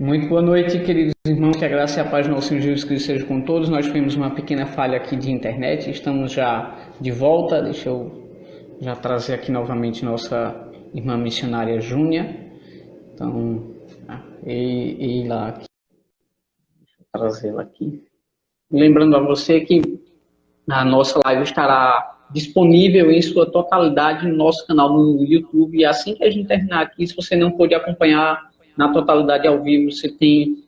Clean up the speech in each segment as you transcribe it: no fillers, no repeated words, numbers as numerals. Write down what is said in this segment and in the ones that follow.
Muito boa noite, queridos irmãos, que a graça e a paz do nosso Senhor Jesus Cristo seja com todos. Nós tivemos uma pequena falha aqui de internet, estamos já de volta. Deixa eu já trazer aqui novamente nossa irmã missionária Júnia. Então, e lá, trazê-la aqui. Lembrando a você que a nossa live estará disponível em sua totalidade no nosso canal no YouTube. E assim que a gente terminar aqui, se você não pôde acompanhar na totalidade ao vivo, você tem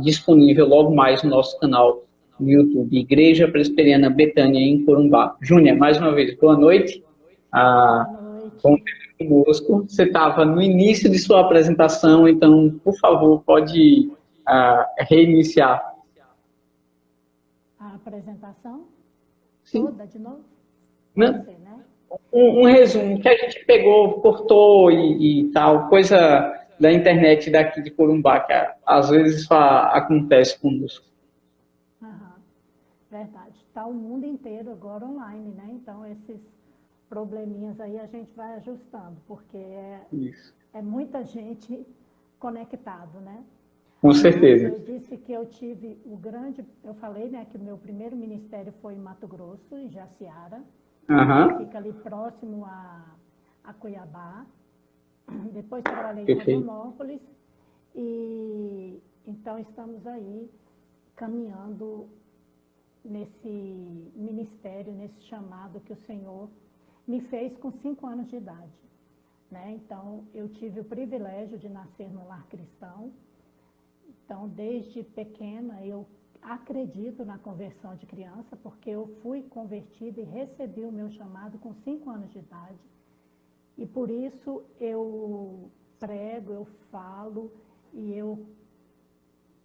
disponível logo mais no nosso canal no YouTube, Igreja Presbiteriana Betânia, em Corumbá. Júnia, mais uma vez, boa noite. Ah, Boa bom noite. ter conosco. Você estava no início de sua apresentação, então, por favor, pode reiniciar. A apresentação Sim. toda de novo? Pode Não, ser, né? um resumo que a gente pegou, cortou e tal, coisa da internet daqui de Corumbá, que às vezes acontece conosco. Aham, verdade. Está o mundo inteiro agora online, né? Então, esses probleminhas aí a gente vai ajustando, porque Isso. é muita gente conectado, né? Com Mas certeza. eu disse que eu tive o grande... Eu falei, né, que o meu primeiro ministério foi em Mato Grosso, em Jaciara, que Aham, fica ali próximo a Cuiabá. Depois trabalhei em perfeito. Rondonópolis e então estamos aí caminhando nesse ministério, nesse chamado que o Senhor me fez com 5 anos de idade. Né? Então, eu tive o privilégio de nascer no lar cristão. Então, desde pequena, eu acredito na conversão de criança, porque eu fui convertida e recebi o meu chamado com 5 anos de idade. E por isso eu prego, eu falo e eu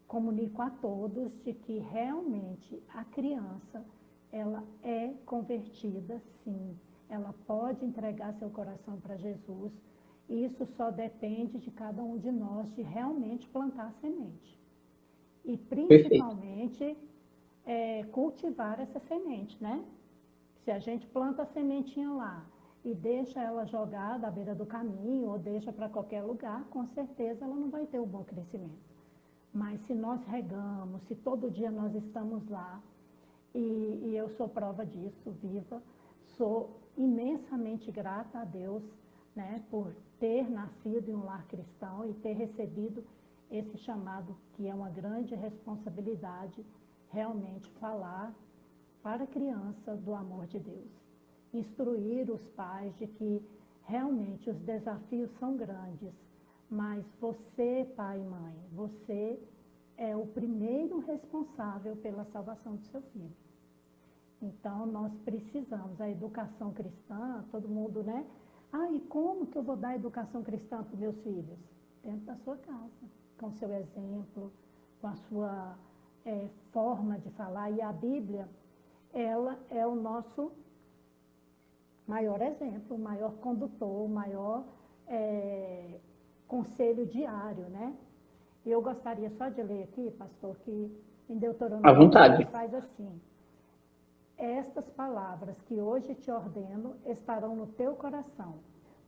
comunico a todos de que realmente a criança, ela é convertida, sim. Ela pode entregar seu coração para Jesus. E isso só depende de cada um de nós de realmente plantar a semente. E Perfeito. principalmente cultivar essa semente, né? Se a gente planta a sementinha lá e deixa ela jogada à beira do caminho ou deixa para qualquer lugar, com certeza ela não vai ter um bom crescimento. Mas se nós regamos, se todo dia nós estamos lá, e eu sou prova disso, viva, sou imensamente grata a Deus, né, por ter nascido em um lar cristão e ter recebido esse chamado, que é uma grande responsabilidade, realmente falar para a criança do amor de Deus. Instruir os pais de que realmente os desafios são grandes, mas você, pai e mãe, você é o primeiro responsável pela salvação do seu filho. Então, nós precisamos, a educação cristã, todo mundo, né? E como que eu vou dar educação cristã para os meus filhos? Dentro da sua casa, com o seu exemplo, com a sua forma de falar. E a Bíblia, ela é o nosso maior exemplo, o maior condutor, o maior conselho diário, né? E eu gostaria só de ler aqui, pastor, que em À Deuteronômio 6 vontade. faz assim: estas palavras que hoje te ordeno estarão no teu coração.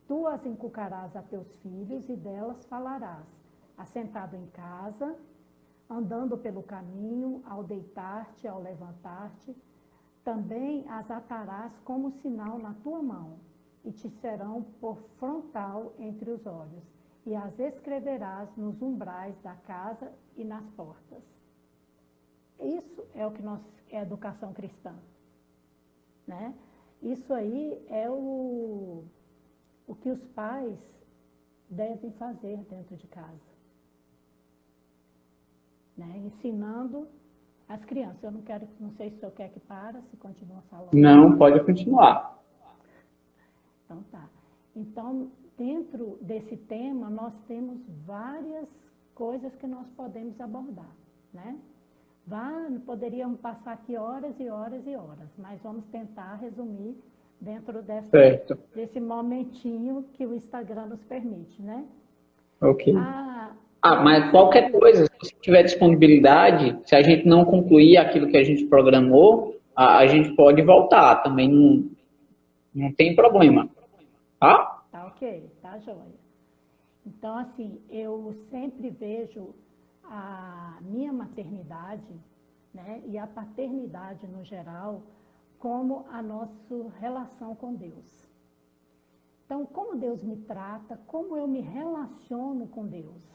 Tu as inculcarás a teus filhos e delas falarás, assentado em casa, andando pelo caminho, ao deitar-te, ao levantar-te. Também as atarás como sinal na tua mão, e te serão por frontal entre os olhos, e as escreverás nos umbrais da casa e nas portas. Isso é o que é educação cristã, né? Isso aí é o que os pais devem fazer dentro de casa, né? Ensinando as crianças. Eu não sei se o senhor quer que para, se continua falando. Não, pode continuar. Então tá. Então, dentro desse tema, nós temos várias coisas que nós podemos abordar, né? Poderíamos passar aqui horas e horas e horas, mas vamos tentar resumir dentro Certo. desse momentinho que o Instagram nos permite, né? Ok. Eu Mas qualquer sempre... coisa, se você tiver disponibilidade, se a gente não concluir aquilo que a gente programou, a gente pode voltar. Também não tem problema. Tá? Tá ok, tá joia. Então, assim, eu sempre vejo a minha maternidade, né, e a paternidade no geral como a nossa relação com Deus. Então, como Deus me trata, como eu me relaciono com Deus.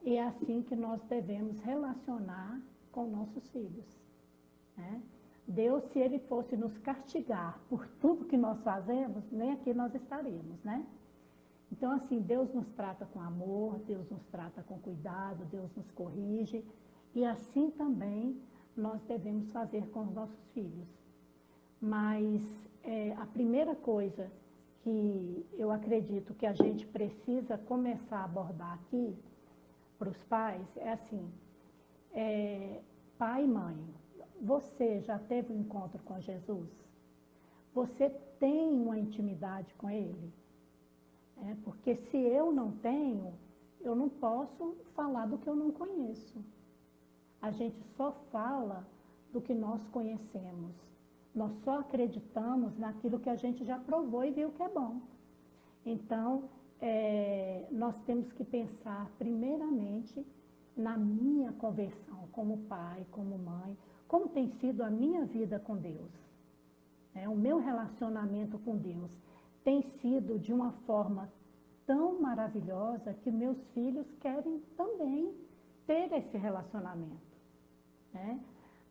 E é assim que nós devemos relacionar com nossos filhos, né? Deus, se Ele fosse nos castigar por tudo que nós fazemos, nem aqui nós estaríamos, né? Então, assim, Deus nos trata com amor, Deus nos trata com cuidado, Deus nos corrige. E assim também nós devemos fazer com os nossos filhos. Mas a primeira coisa que eu acredito que a gente precisa começar a abordar aqui para os pais é assim, pai e mãe, você já teve um encontro com Jesus? Você tem uma intimidade com Ele? Porque se eu não tenho, eu não posso falar do que eu não conheço. A gente só fala do que nós conhecemos. Nós só acreditamos naquilo que a gente já provou e viu que é bom. Então, nós temos que pensar primeiramente na minha conversão como pai, como mãe, como tem sido a minha vida com Deus. O meu relacionamento com Deus tem sido de uma forma tão maravilhosa que meus filhos querem também ter esse relacionamento, né?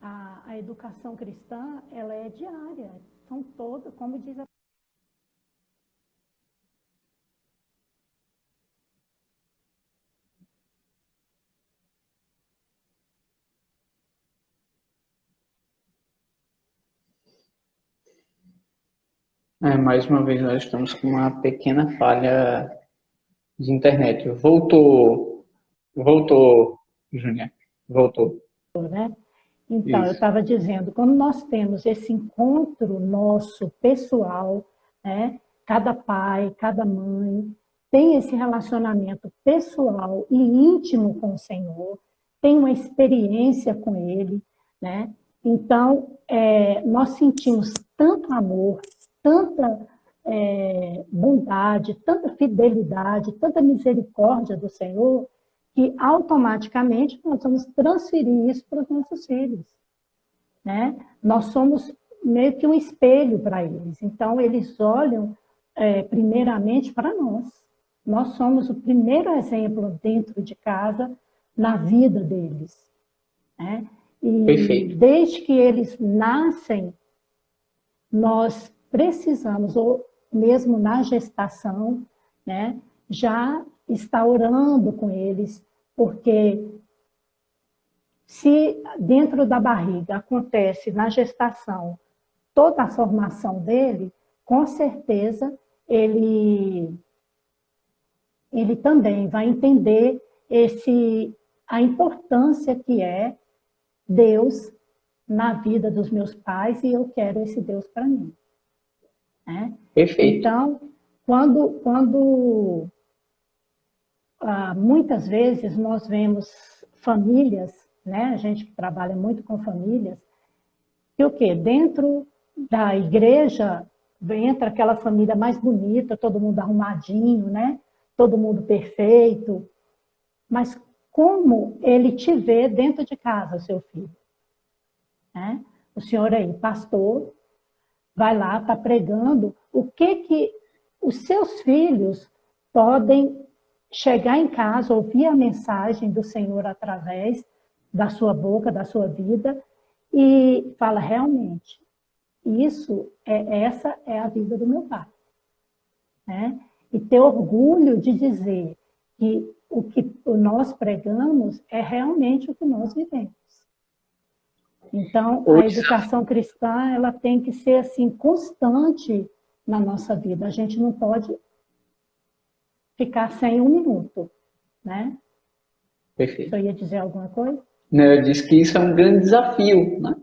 A educação cristã, ela é diária, são todas, como diz a Mais uma vez nós estamos com uma pequena falha de internet. Voltou, Júnior, voltou. né? Então, eu Isso. estava dizendo, quando nós temos esse encontro nosso pessoal, né? Cada pai, cada mãe tem esse relacionamento pessoal e íntimo com o Senhor, tem uma experiência com Ele, né? Então, nós sentimos tanto amor, tanta bondade, tanta fidelidade, tanta misericórdia do Senhor, que automaticamente nós vamos transferir isso para os nossos filhos, né? Nós somos meio que um espelho para eles. Então, eles olham primeiramente para nós. Nós somos o primeiro exemplo dentro de casa na vida deles, né? E Perfeito. desde que eles nascem, nós precisamos, ou mesmo na gestação, né, já estar orando com eles, porque se dentro da barriga acontece na gestação toda a formação dele, com certeza ele também vai entender a importância que é Deus na vida dos meus pais e eu quero esse Deus para mim, né? Perfeito. Então, quando muitas vezes nós vemos famílias, né? A gente que trabalha muito com famílias, que o quê? Dentro da igreja entra aquela família mais bonita, todo mundo arrumadinho, né? Todo mundo perfeito, mas como ele te vê dentro de casa, seu filho, né? O senhor aí, pastor, vai lá, está pregando, o que os seus filhos podem chegar em casa, ouvir a mensagem do Senhor através da sua boca, da sua vida, e fala, realmente, essa é a vida do meu pai, né? E ter orgulho de dizer que o que nós pregamos é realmente o que nós vivemos. Então, a educação cristã, ela tem que ser assim, constante na nossa vida. A gente não pode ficar sem um minuto, né? Perfeito. Você ia dizer alguma coisa? Não, eu disse que isso é um grande desafio, né?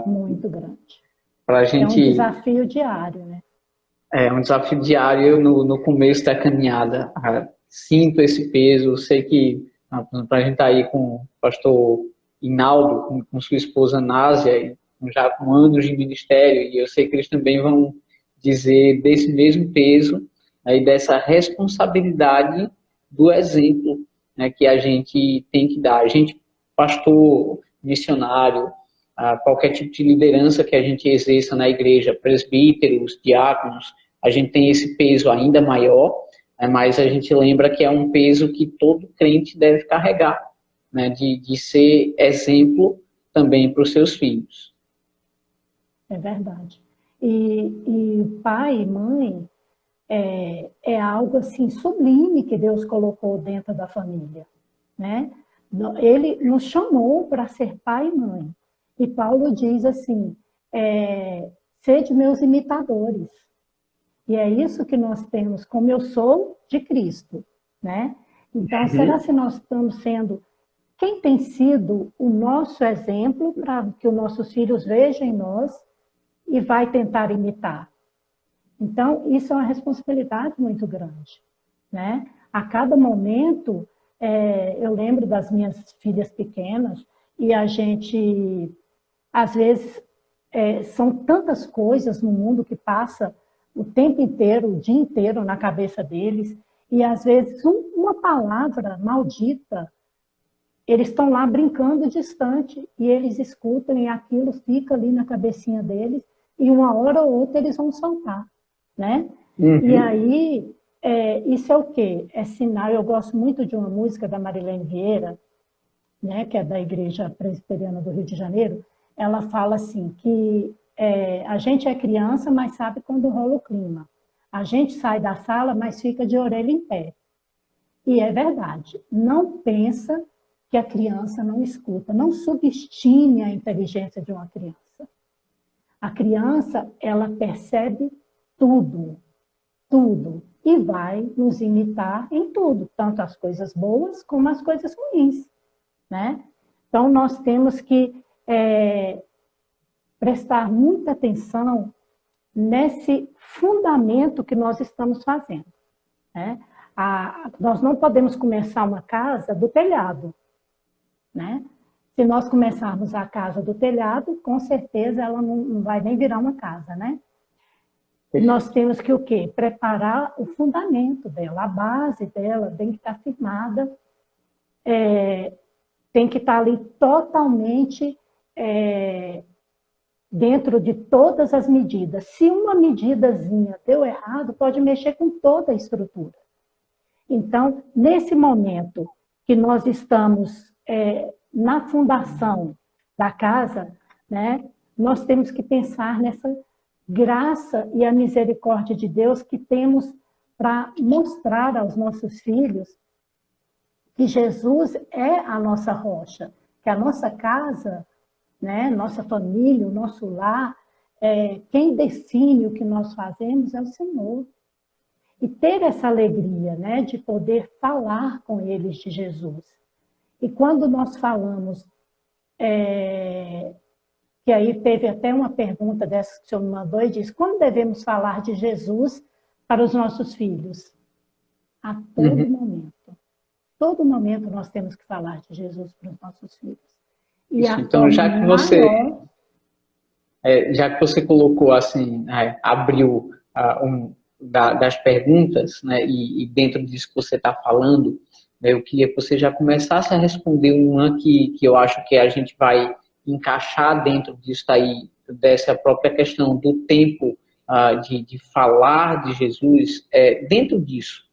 Muito grande. Pra gente, é um desafio diário, né? É um desafio diário. Eu, no começo da caminhada, sinto esse peso. Sei que para a gente estar aí com o pastor Inaldo, com sua esposa Násia, já com anos de ministério, e eu sei que eles também vão dizer desse mesmo peso, aí dessa responsabilidade do exemplo né, que a gente tem que dar. A gente, pastor, missionário, qualquer tipo de liderança que a gente exerça na igreja, presbíteros, diáconos, a gente tem esse peso ainda maior, mas a gente lembra que é um peso que todo crente deve carregar, né, de ser exemplo também para os seus filhos. É verdade. E pai e mãe é algo assim sublime que Deus colocou dentro da família, né? Ele nos chamou para ser pai e mãe. E Paulo diz assim, sede meus imitadores. E é isso que nós temos, como eu sou de Cristo, né? Então, será que nós estamos sendo... Quem tem sido o nosso exemplo para que os nossos filhos vejam em nós e vai tentar imitar? Então, isso é uma responsabilidade muito grande, né? A cada momento, eu lembro das minhas filhas pequenas e a gente, às vezes, são tantas coisas no mundo que passa o tempo inteiro, o dia inteiro na cabeça deles, e às vezes uma palavra maldita, eles estão lá brincando distante e eles escutam e aquilo fica ali na cabecinha deles e uma hora ou outra eles vão soltar, né? E aí, isso é o quê? É sinal, eu gosto muito de uma música da Marilene Vieira, né, que é da Igreja Presbiteriana do Rio de Janeiro. Ela fala assim, que a gente é criança, mas sabe quando rola o clima. A gente sai da sala, mas fica de orelha em pé. E é verdade, não pensa que a criança não escuta, não subestime a inteligência de uma criança. A criança, ela percebe tudo, tudo, e vai nos imitar em tudo, tanto as coisas boas como as coisas ruins, né? Então, nós temos que prestar muita atenção nesse fundamento que nós estamos fazendo, né? Nós não podemos começar uma casa do telhado, né? Se nós começarmos a casa do telhado, com certeza ela não vai nem virar uma casa, né? Nós temos que o quê? Preparar o fundamento dela, a base dela tem que estar firmada, tem que estar ali totalmente dentro de todas as medidas. Se uma medidazinha deu errado, pode mexer com toda a estrutura. Então, nesse momento que nós estamos na fundação da casa, né, nós temos que pensar nessa graça e a misericórdia de Deus que temos para mostrar aos nossos filhos que Jesus é a nossa rocha, que a nossa casa, né, nossa família, o nosso lar, quem define o que nós fazemos é o Senhor. E ter essa alegria, né, de poder falar com eles de Jesus. E quando nós falamos, que aí teve até uma pergunta dessa que o senhor me mandou e diz, quando devemos falar de Jesus para os nossos filhos? A todo momento. Todo momento nós temos que falar de Jesus para os nossos filhos. E isso, então, já que você colocou assim, abriu das perguntas, né, e dentro disso que você está falando, né, eu queria que você já começasse a responder uma que eu acho que a gente vai encaixar dentro disso aí, dessa própria questão do tempo de falar de Jesus, dentro disso.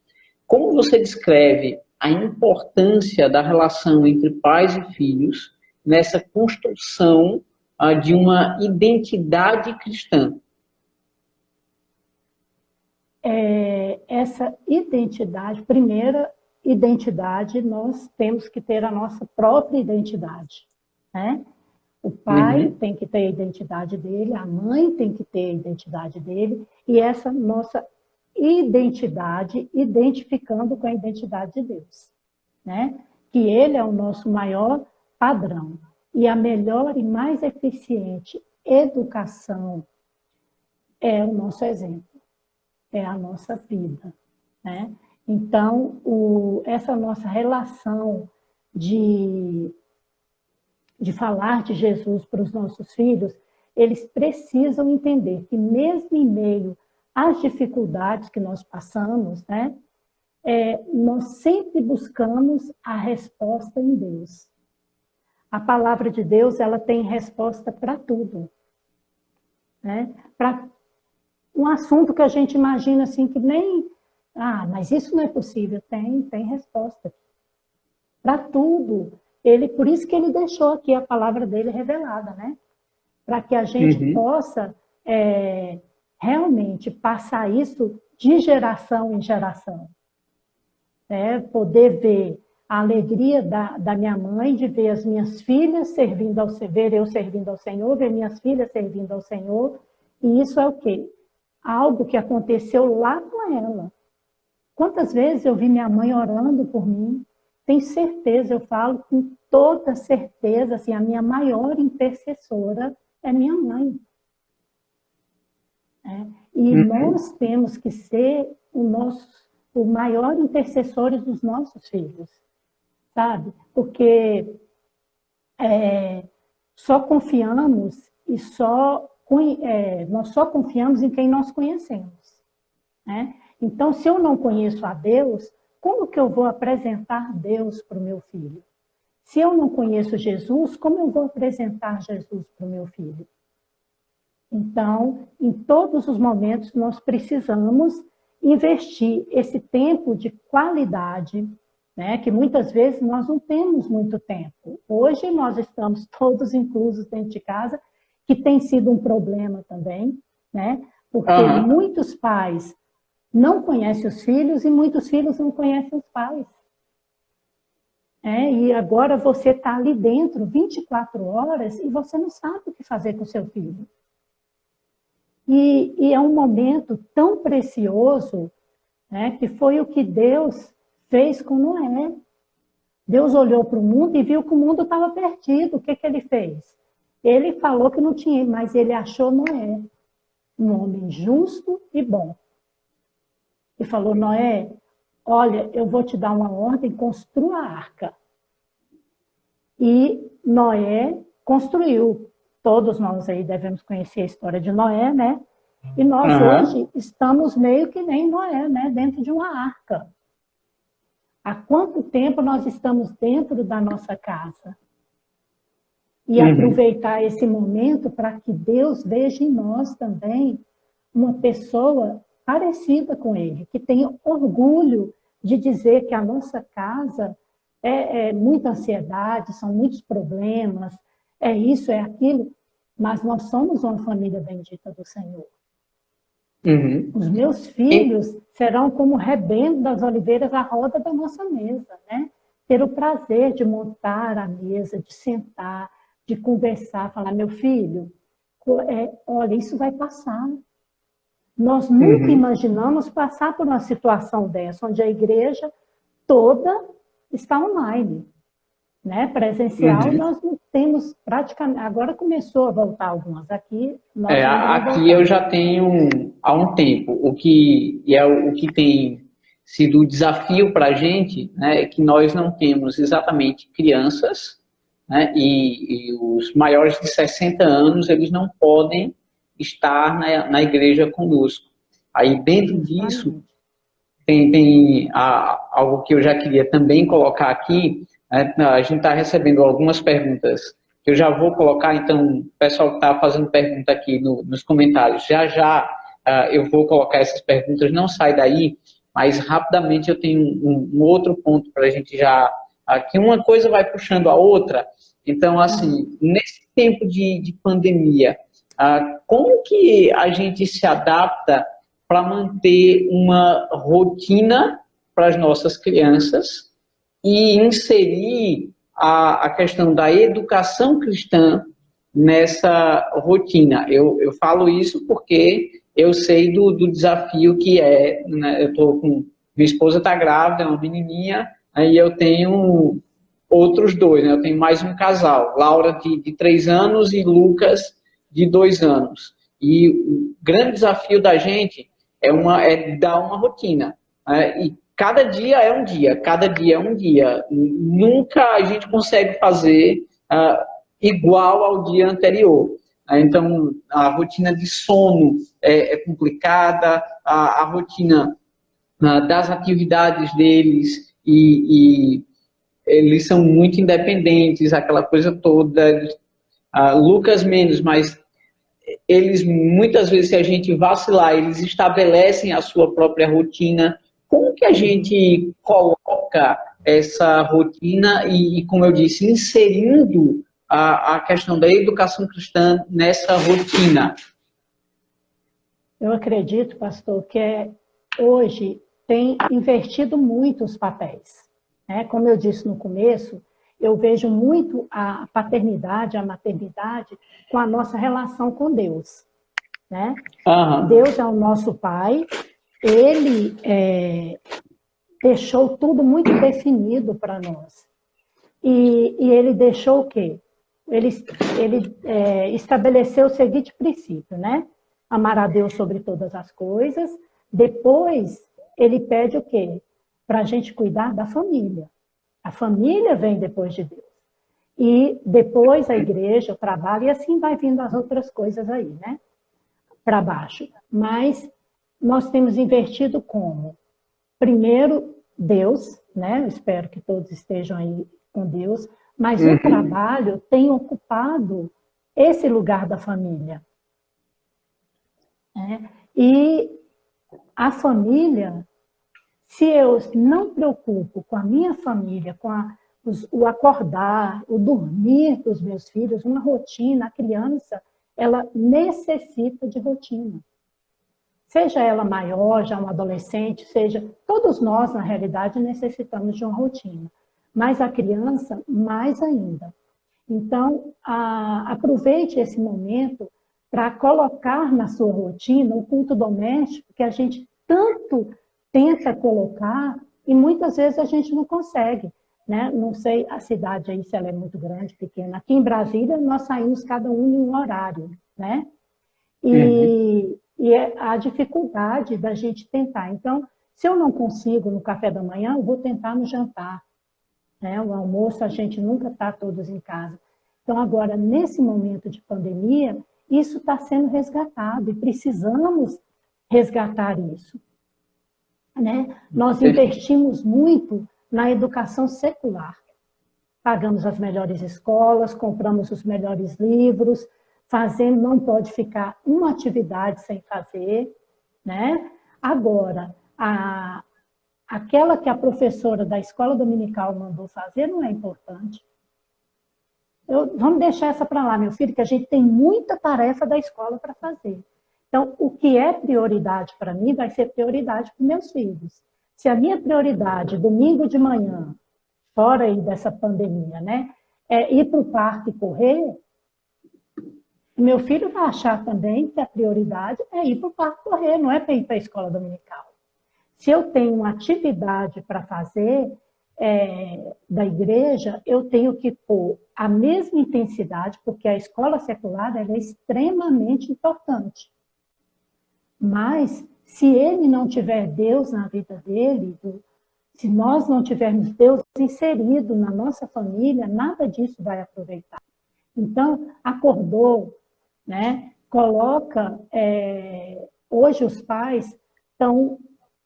Como você descreve a importância da relação entre pais e filhos nessa construção de uma identidade cristã? Essa identidade, primeira identidade, nós temos que ter a nossa própria identidade, né? O pai tem que ter a identidade dele, a mãe tem que ter a identidade dele, e essa nossa identidade, identificando com a identidade de Deus, né? Que ele é o nosso maior padrão. E a melhor e mais eficiente educação é o nosso exemplo, é a nossa vida, né? Então, essa nossa relação de falar de Jesus para os nossos filhos, eles precisam entender que mesmo em meio às dificuldades que nós passamos, né? nós sempre buscamos a resposta em Deus. A palavra de Deus, ela tem resposta para tudo. Né? Para um assunto que a gente imagina assim, que nem... mas isso não é possível. Tem resposta. Para tudo. Por isso que ele deixou aqui a palavra dele revelada, né? Para que a gente possa realmente passar isso de geração em geração. Poder ver a alegria da minha mãe, de ver as minhas filhas servindo ver eu servindo ao Senhor, ver minhas filhas servindo ao Senhor. E isso é o quê? Algo que aconteceu lá com ela. Quantas vezes eu vi minha mãe orando por mim? Tenho certeza, eu falo com toda certeza, assim, a minha maior intercessora é minha mãe. E nós temos que ser o maior intercessores dos nossos filhos, sabe? Porque só confiamos nós só confiamos em quem nós conhecemos. Né? Então, se eu não conheço a Deus, como que eu vou apresentar Deus para o meu filho? Se eu não conheço Jesus, como eu vou apresentar Jesus para o meu filho? Então, em todos os momentos, nós precisamos investir esse tempo de qualidade, né? Que muitas vezes nós não temos muito tempo. Hoje nós estamos todos inclusos dentro de casa, que tem sido um problema também, né? Porque muitos pais não conhecem os filhos e muitos filhos não conhecem os pais. E agora você está ali dentro 24 horas e você não sabe o que fazer com o seu filho. E é um momento tão precioso, né, que foi o que Deus fez com Noé. Deus olhou para o mundo e viu que o mundo estava perdido. O que ele fez? Ele falou que não tinha, mas ele achou Noé, um homem justo e bom. E falou, Noé, olha, eu vou te dar uma ordem, construa a arca. E Noé construiu. Todos nós aí devemos conhecer a história de Noé, né? E nós hoje estamos meio que nem Noé, né? Dentro de uma arca. Há quanto tempo nós estamos dentro da nossa casa? E aproveitar esse momento para que Deus veja em nós também uma pessoa parecida com Ele, que tenha orgulho de dizer que a nossa casa é muita ansiedade, são muitos problemas, é isso, é aquilo, mas nós somos uma família bendita do Senhor. Os meus filhos serão como rebento das oliveiras à roda da nossa mesa, né? Ter o prazer de montar a mesa, de sentar, de conversar, falar, meu filho, olha, isso vai passar. Nós nunca imaginamos passar por uma situação dessa, onde a igreja toda está online. Né? Presencial, nós não temos praticamente... Agora começou a voltar algumas aqui. Aqui eu já tenho há um tempo. O que tem sido o desafio para a gente, né, é que nós não temos exatamente crianças, né, e os maiores de 60 anos, eles não podem estar na igreja conosco. Aí dentro disso, tem algo que eu já queria também colocar aqui. A gente está recebendo algumas perguntas que eu já vou colocar, então o pessoal que está fazendo pergunta aqui nos comentários, já eu vou colocar essas perguntas, não sai daí, mas rapidamente eu tenho um outro ponto para a gente já... que uma coisa vai puxando a outra. Então, assim, nesse tempo de pandemia, como que a gente se adapta para manter uma rotina para as nossas crianças e inserir a questão da educação cristã nessa rotina? Eu falo isso porque eu sei do desafio que é, né? Minha esposa está grávida, é uma menininha, aí eu tenho outros dois, né? Eu tenho mais um casal, Laura de 3 anos e Lucas de 2 anos. E o grande desafio da gente é dar uma rotina. E cada dia é um dia, cada dia é um dia. Nunca a gente consegue fazer igual ao dia anterior. Então, a rotina de sono é complicada, a rotina das atividades deles e eles são muito independentes, aquela coisa toda. Lucas menos, mas eles muitas vezes, se a gente vacilar, eles estabelecem a sua própria rotina. Como que a gente coloca essa rotina e como eu disse, inserindo a questão da educação cristã nessa rotina? Eu acredito, pastor, que hoje tem invertido muito os papéis, né? Como eu disse no começo, eu vejo muito a paternidade, a maternidade com a nossa relação com Deus, né? Aham. Deus é o nosso Pai, Ele deixou tudo muito definido para nós. E Ele deixou o quê? Ele estabeleceu o seguinte princípio, né? Amar a Deus sobre todas as coisas. Depois, Ele pede o quê? Para a gente cuidar da família. A família vem depois de Deus. E depois a igreja, o trabalho, e assim vai vindo as outras coisas aí, né? Para baixo. Mas nós temos invertido como? Primeiro, Deus, né? Eu espero que todos estejam aí com Deus, mas o trabalho tem ocupado esse lugar da família. Né? E a família, se eu não preocupo com a minha família, com o acordar, o dormir dos meus filhos, uma rotina, a criança, ela necessita de rotina. Seja ela maior, já um adolescente, seja... Todos nós, na realidade, necessitamos de uma rotina. Mas a criança, mais ainda. Então, aproveite esse momento para colocar na sua rotina o culto doméstico que a gente tanto tenta colocar e muitas vezes a gente não consegue. Né? Não sei a cidade aí, se ela é muito grande, pequena. Aqui em Brasília, nós saímos cada um em um horário. Né? E a dificuldade da gente tentar. Então, se eu não consigo no café da manhã, eu vou tentar no jantar. Né? O almoço, a gente nunca está todos em casa. Então, agora, nesse momento de pandemia, isso está sendo resgatado e precisamos resgatar isso. Né? Nós investimos muito na educação secular. Pagamos as melhores escolas, compramos os melhores livros, fazendo, não pode ficar uma atividade sem fazer. Né? Agora, aquela que a professora da escola dominical mandou fazer não é importante. Vamos deixar essa para lá, meu filho, que a gente tem muita tarefa da escola para fazer. Então, o que é prioridade para mim vai ser prioridade para meus filhos. Se a minha prioridade, domingo de manhã, fora aí dessa pandemia, né, é ir para o parque correr, meu filho vai achar também que a prioridade é ir para o parque correr, não é para ir para a escola dominical. Se eu tenho uma atividade para fazer da igreja, eu tenho que pôr a mesma intensidade, porque a escola secular ela é extremamente importante. Mas, se ele não tiver Deus na vida dele, se nós não tivermos Deus inserido na nossa família, nada disso vai aproveitar. Então, acordou, né? Coloca... hoje os pais estão...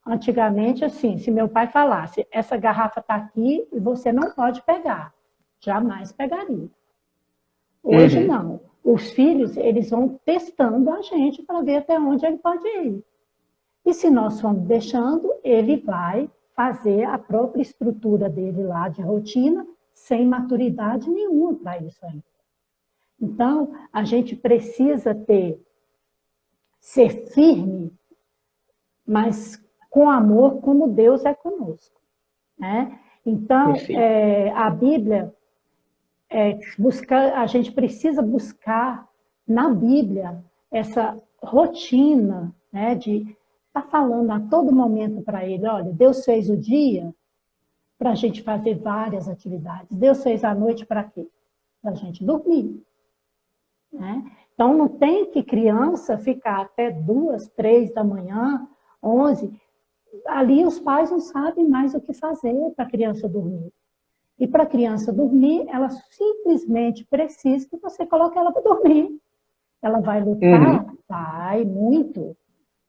Antigamente, assim, se meu pai falasse, essa garrafa está aqui e você não pode pegar, jamais pegaria. Hoje não. Os filhos, eles vão testando a gente para ver até onde ele pode ir. E se nós formos deixando, ele vai fazer a própria estrutura dele lá de rotina, sem maturidade nenhuma para isso ainda. Então, a gente precisa ser firme, mas com amor, como Deus é conosco. Né? Então, a Bíblia, a gente precisa buscar na Bíblia essa rotina, né, de estar falando a todo momento para ele, olha, Deus fez o dia para a gente fazer várias atividades. Deus fez a noite para quê? Para a gente dormir. Né? Então, não tem que criança ficar até 2, 3 da manhã, 11. Ali os pais não sabem mais o que fazer para a criança dormir. E para a criança dormir, ela simplesmente precisa que você coloque ela para dormir. Ela vai lutar? Vai, muito,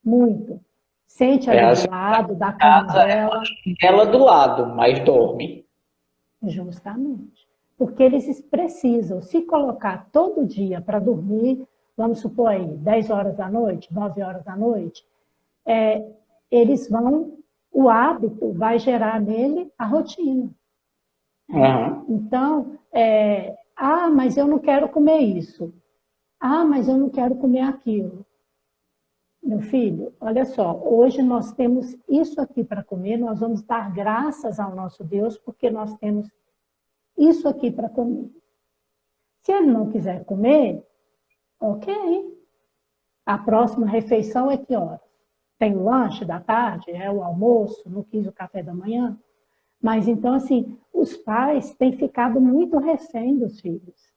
muito. Sente É, ali a do lado, da cama casa é dela. ela do lado, mas dorme. Justamente. Porque eles precisam se colocar todo dia para dormir, vamos supor aí, 10 horas da noite, 9 horas da noite, eles vão, o hábito vai gerar nele a rotina. Aham. Então, mas eu não quero comer isso. Ah, mas eu não quero comer aquilo. Meu filho, olha só, hoje nós temos isso aqui para comer, nós vamos dar graças ao nosso Deus, porque nós temos isso aqui para comer. Se ele não quiser comer, ok. A próxima refeição é que hora? Tem o lanche da tarde, é o almoço, não quis o café da manhã. Mas então, assim, os pais têm ficado muito refém dos filhos.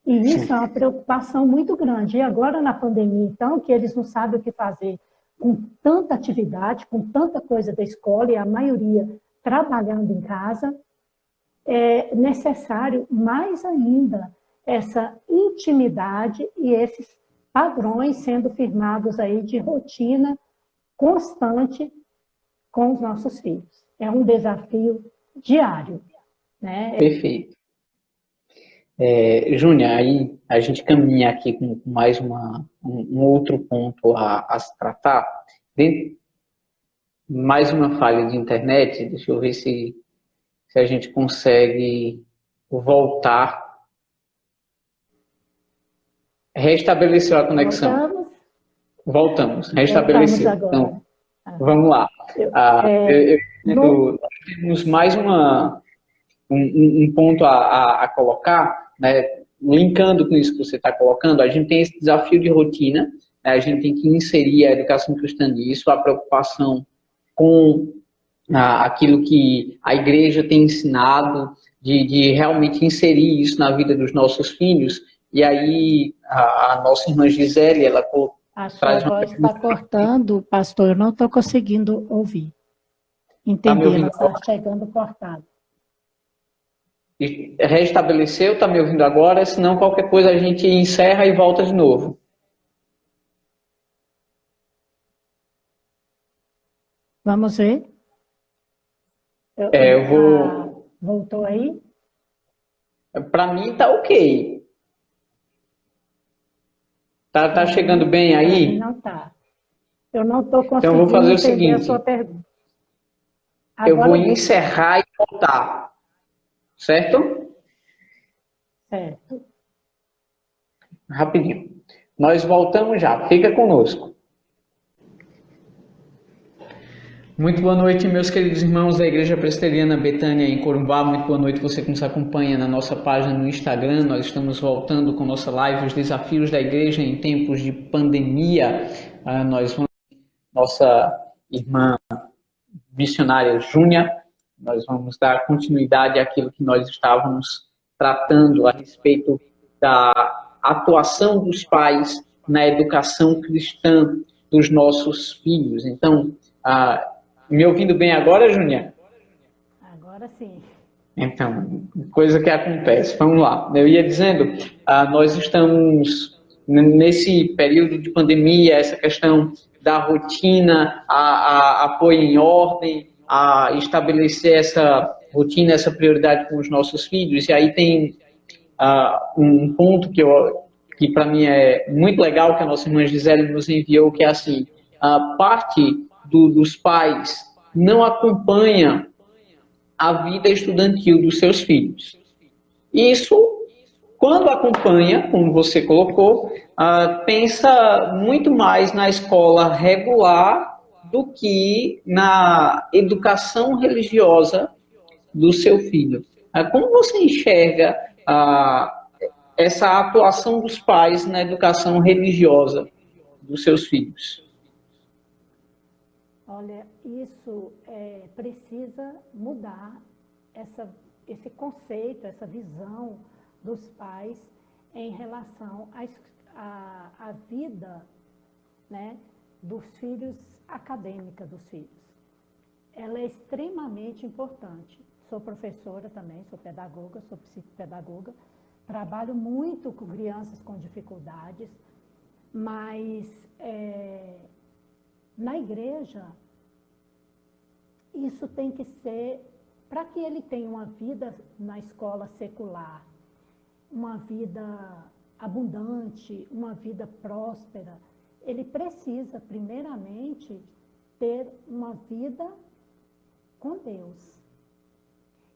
E isso é uma preocupação muito grande. E agora, na pandemia, então, que eles não sabem o que fazer com tanta atividade, com tanta coisa da escola, e a maioria trabalhando em casa, é necessário mais ainda essa intimidade e esses padrões sendo firmados aí de rotina constante com os nossos filhos. É um desafio diário, né? Perfeito. Júnior, aí a gente caminha aqui com mais um outro ponto a se tratar. Mais uma falha de internet, deixa eu ver se a gente consegue voltar. Restabeleceu a conexão. Voltamos? Voltamos, Voltamos restabeleceu. Então, agora. vamos lá. Eu, Nós temos mais um ponto a colocar, né? Linkando com isso que você está colocando, a gente tem esse desafio de rotina, né? A gente tem que inserir a educação cristã nisso, a preocupação com aquilo que a igreja tem ensinado, de realmente inserir isso na vida dos nossos filhos. E aí, a nossa irmã Gisele, ela a sua traz uma voz está pergunta. cortando, pastor, eu não estou conseguindo ouvir, Está me entender, ela ouvindo está agora? chegando cortada. Restabeleceu, está me ouvindo agora? Senão, qualquer coisa a gente encerra e volta de novo. Vamos ver? Eu vou. Voltou aí? Para mim, tá ok. Tá Para chegando mim, bem para mim aí? não está. Eu não estou Então, eu vou conseguindo fazer o entender a sua seguinte: pergunta. eu vou Agora veio, encerrar e voltar, certo? certo. Rapidinho. Nós voltamos já. Fica conosco. Muito boa noite, meus queridos irmãos da Igreja Presbiteriana Betânia em Corumbá. Muito boa noite você que nos acompanha na nossa página no Instagram. Nós estamos voltando com nossa live Os Desafios da Igreja em Tempos de Pandemia. Nossa irmã missionária Júnia, nós vamos dar continuidade àquilo que nós estávamos tratando a respeito da atuação dos pais na educação cristã dos nossos filhos. Então, me ouvindo bem agora, Júnia? Agora sim. Então, coisa que acontece. Vamos lá. Eu ia dizendo, nós estamos nesse período de pandemia, essa questão da rotina, a pôr em ordem, a estabelecer essa rotina, essa prioridade com os nossos filhos. E aí tem um ponto que para mim é muito legal, que a nossa irmã Gisele nos enviou, que é assim, a parte dos pais não acompanha a vida estudantil dos seus filhos. Isso, quando acompanha, como você colocou, pensa muito mais na escola regular do que na educação religiosa do seu filho. Como você enxerga essa atuação dos pais na educação religiosa dos seus filhos? Olha, isso precisa mudar esse conceito, essa visão dos pais em relação à vida, né, dos filhos, acadêmica dos filhos. Ela é extremamente importante. Sou professora também, sou pedagoga, sou psicopedagoga, trabalho muito com crianças com dificuldades, mas Na igreja, isso tem que ser, para que ele tenha uma vida na escola secular, uma vida abundante, uma vida próspera, ele precisa, primeiramente, ter uma vida com Deus.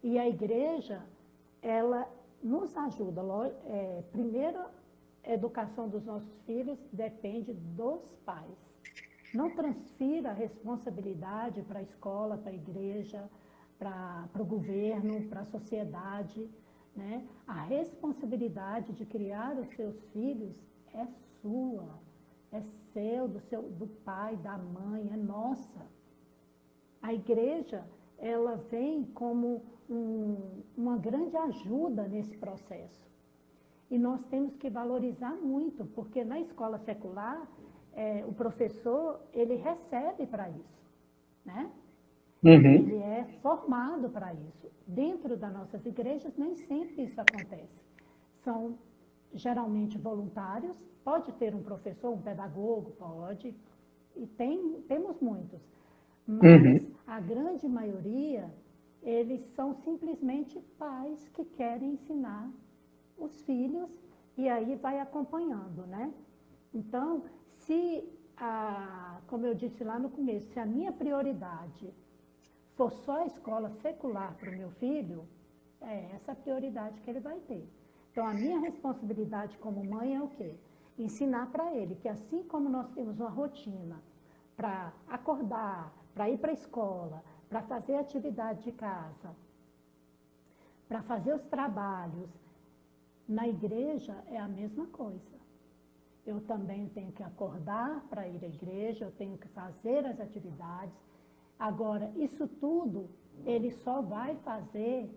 E a igreja, ela nos ajuda. Primeiro, a educação dos nossos filhos depende dos pais. Não transfira a responsabilidade para a escola, para a igreja, para o governo, para a sociedade, né? A responsabilidade de criar os seus filhos é sua, é seu, do pai, da mãe, é nossa. A igreja, ela vem como uma grande ajuda nesse processo. E nós temos que valorizar muito, porque na escola secular, o professor, ele recebe para isso, né? Ele é formado para isso. Dentro das nossas igrejas, nem sempre isso acontece. São geralmente voluntários, pode ter um professor, um pedagogo, pode, e temos muitos. Mas a grande maioria, eles são simplesmente pais que querem ensinar os filhos e aí vai acompanhando, né? Então, como eu disse lá no começo, se a minha prioridade for só a escola secular para o meu filho, é essa a prioridade que ele vai ter. Então, a minha responsabilidade como mãe é o quê? Ensinar para ele que assim como nós temos uma rotina para acordar, para ir para a escola, para fazer atividade de casa, para fazer os trabalhos, na igreja é a mesma coisa. Eu também tenho que acordar para ir à igreja, eu tenho que fazer as atividades. Agora, isso tudo, ele só vai fazer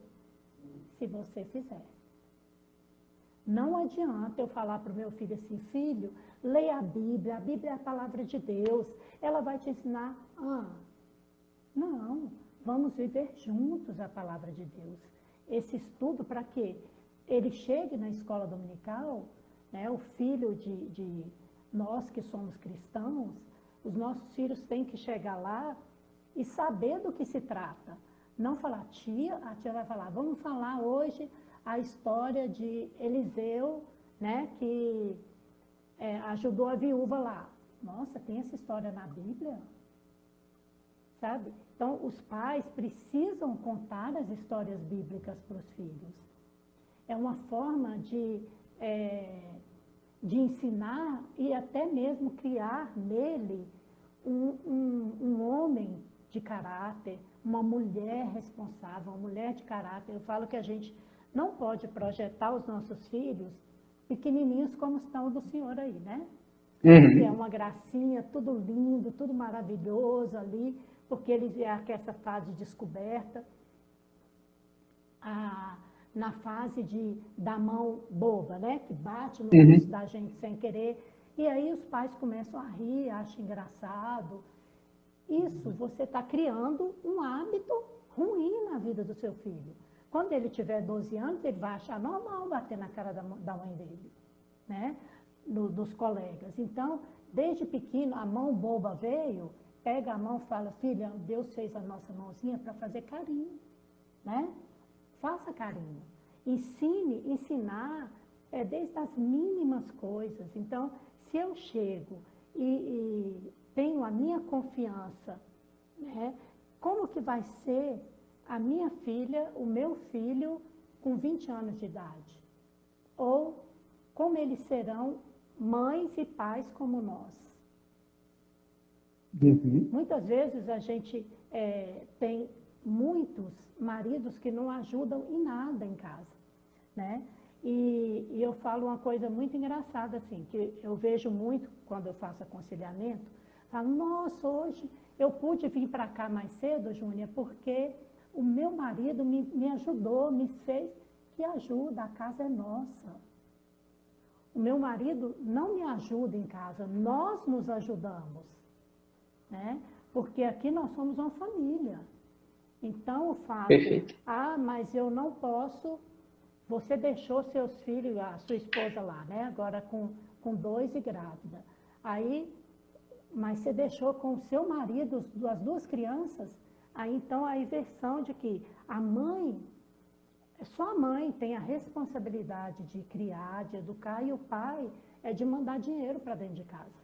se você fizer. Não adianta eu falar para o meu filho assim, filho, leia a Bíblia é a palavra de Deus, ela vai te ensinar. Não, vamos viver juntos a palavra de Deus. Esse estudo para que ele chegue na escola dominical, né, o filho de nós que somos cristãos, os nossos filhos têm que chegar lá e saber do que se trata. Não falar, a tia vai falar, vamos falar hoje a história de Eliseu, né, que ajudou a viúva lá. Nossa, tem essa história na Bíblia? Sabe? Então, os pais precisam contar as histórias bíblicas para os filhos. É uma forma de ensinar e até mesmo criar nele um homem de caráter, uma mulher responsável, uma mulher de caráter. Eu falo que a gente não pode projetar os nossos filhos pequenininhos como estão o do senhor aí, né? Que é uma gracinha, tudo lindo, tudo maravilhoso ali, porque eles é essa fase de descoberta, na fase da mão boba, né? Que bate no rosto da gente sem querer. E aí os pais começam a rir, acham engraçado. Isso, você está criando um hábito ruim na vida do seu filho. Quando ele tiver 12 anos, ele vai achar normal bater na cara da mãe dele, né? Dos colegas. Então, desde pequeno, a mão boba veio, pega a mão e fala, filha, Deus fez a nossa mãozinha para fazer carinho, né? Faça carinho. Ensinar desde as mínimas coisas. Então, se eu chego e tenho a minha confiança, né? Como que vai ser a minha filha, o meu filho com 20 anos de idade? Ou como eles serão mães e pais como nós? Muitas vezes a gente tem muitos maridos que não ajudam em nada em casa, né? E eu falo uma coisa muito engraçada, assim, que eu vejo muito quando eu faço aconselhamento, falo, nossa, hoje eu pude vir para cá mais cedo, Júnia, porque o meu marido me ajudou, me fez, que ajuda, a casa é nossa. O meu marido não me ajuda em casa, nós nos ajudamos, né? Porque aqui nós somos uma família. Então, eu falo, mas eu não posso, você deixou seus filhos, a sua esposa lá, né? Agora com 2 e grávida. Aí, mas você deixou com o seu marido as duas crianças, aí então a inversão de que a mãe, só a mãe tem a responsabilidade de criar, de educar, e o pai é de mandar dinheiro para dentro de casa,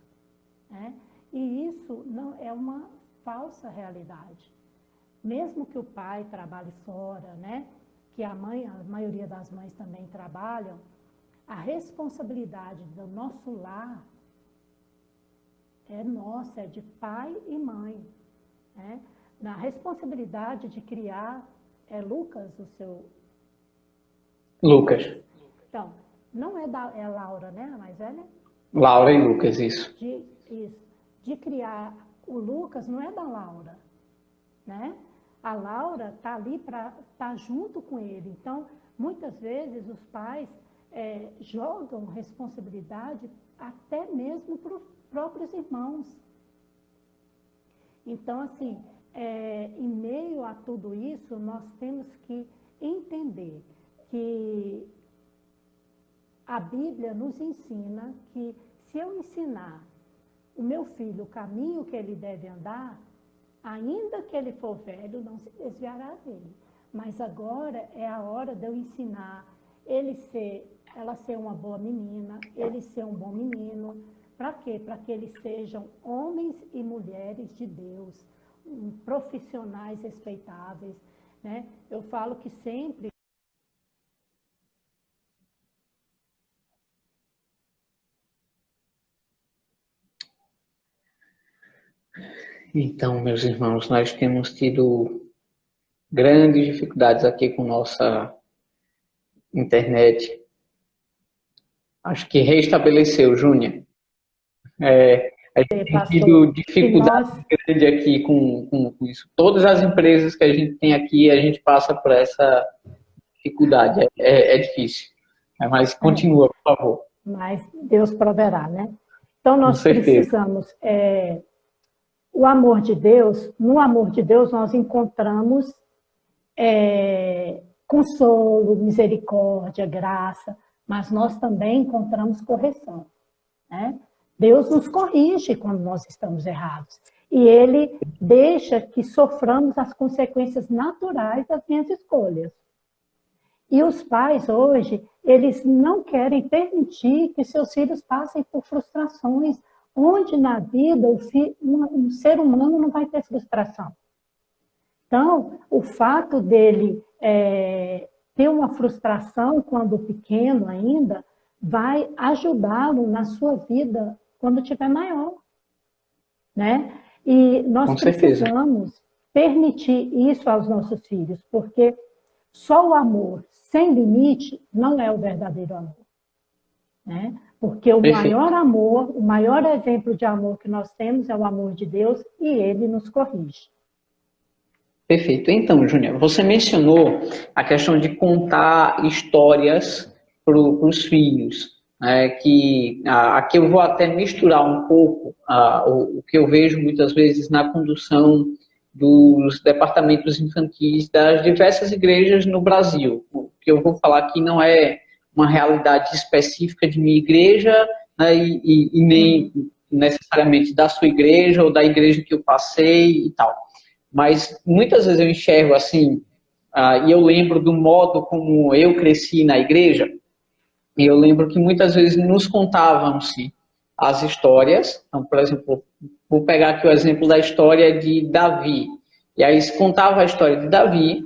né? E isso não é uma falsa realidade. Mesmo que o pai trabalhe fora, né? Que a maioria das mães também trabalham, a responsabilidade do nosso lar é nossa, é de pai e mãe, né? Na responsabilidade de criar, é Lucas o seu... Lucas. Então, não é Laura, né, a mais velha? Laura e Lucas, isso. De criar o Lucas não é da Laura, né? A Laura está ali para estar junto com ele. Então, muitas vezes os pais jogam responsabilidade até mesmo para os próprios irmãos. Então, assim, em meio a tudo isso, nós temos que entender que a Bíblia nos ensina que se eu ensinar o meu filho o caminho que ele deve andar, ainda que ele for velho, não se desviará dele. Mas agora é a hora de eu ensinar ela ser uma boa menina, ele ser um bom menino. Para quê? Para que eles sejam homens e mulheres de Deus, profissionais respeitáveis, né? Eu falo que sempre... Então, meus irmãos, nós temos tido grandes dificuldades aqui com nossa internet. Acho que restabeleceu, Júnior. A gente tem tido dificuldade grande aqui com isso. Todas as empresas que a gente tem aqui, a gente passa por essa dificuldade. É difícil. Mas continua, por favor. Mas Deus proverá, né? Então, nós Com certeza. precisamos... o amor de Deus, no amor de Deus nós encontramos consolo, misericórdia, graça, mas nós também encontramos correção, né? Deus nos corrige quando nós estamos errados. E Ele deixa que soframos as consequências naturais das minhas escolhas. E os pais hoje, eles não querem permitir que seus filhos passem por frustrações, onde na vida um ser humano não vai ter frustração. Então, o fato dele ter uma frustração quando pequeno ainda, vai ajudá-lo na sua vida quando tiver maior, né? E nós precisamos permitir isso aos nossos filhos, porque só o amor sem limite não é o verdadeiro amor, né? Porque o maior amor, o maior exemplo de amor que nós temos é o amor de Deus e Ele nos corrige. Perfeito. Então, Júnior, você mencionou a questão de contar histórias para os filhos, né? Que aqui eu vou até misturar um pouco o que eu vejo muitas vezes na condução dos departamentos infantis das diversas igrejas no Brasil. O que eu vou falar aqui não é uma realidade específica de minha igreja, né, e nem necessariamente da sua igreja ou da igreja que eu passei e tal. Mas muitas vezes eu enxergo assim, e eu lembro do modo como eu cresci na igreja, e eu lembro que muitas vezes nos contavam-se as histórias. Então, por exemplo, vou pegar aqui o exemplo da história de Davi. E aí se contava a história de Davi,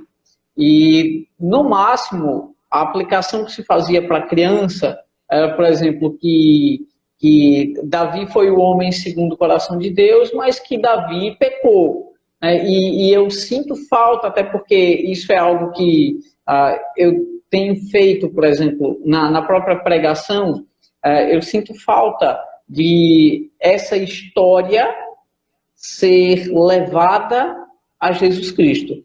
e no máximo a aplicação que se fazia para a criança era, por exemplo, que Davi foi o homem segundo o coração de Deus, mas que Davi pecou. E eu sinto falta, até porque isso é algo que eu tenho feito, por exemplo, na própria pregação, eu sinto falta de essa história ser levada a Jesus Cristo.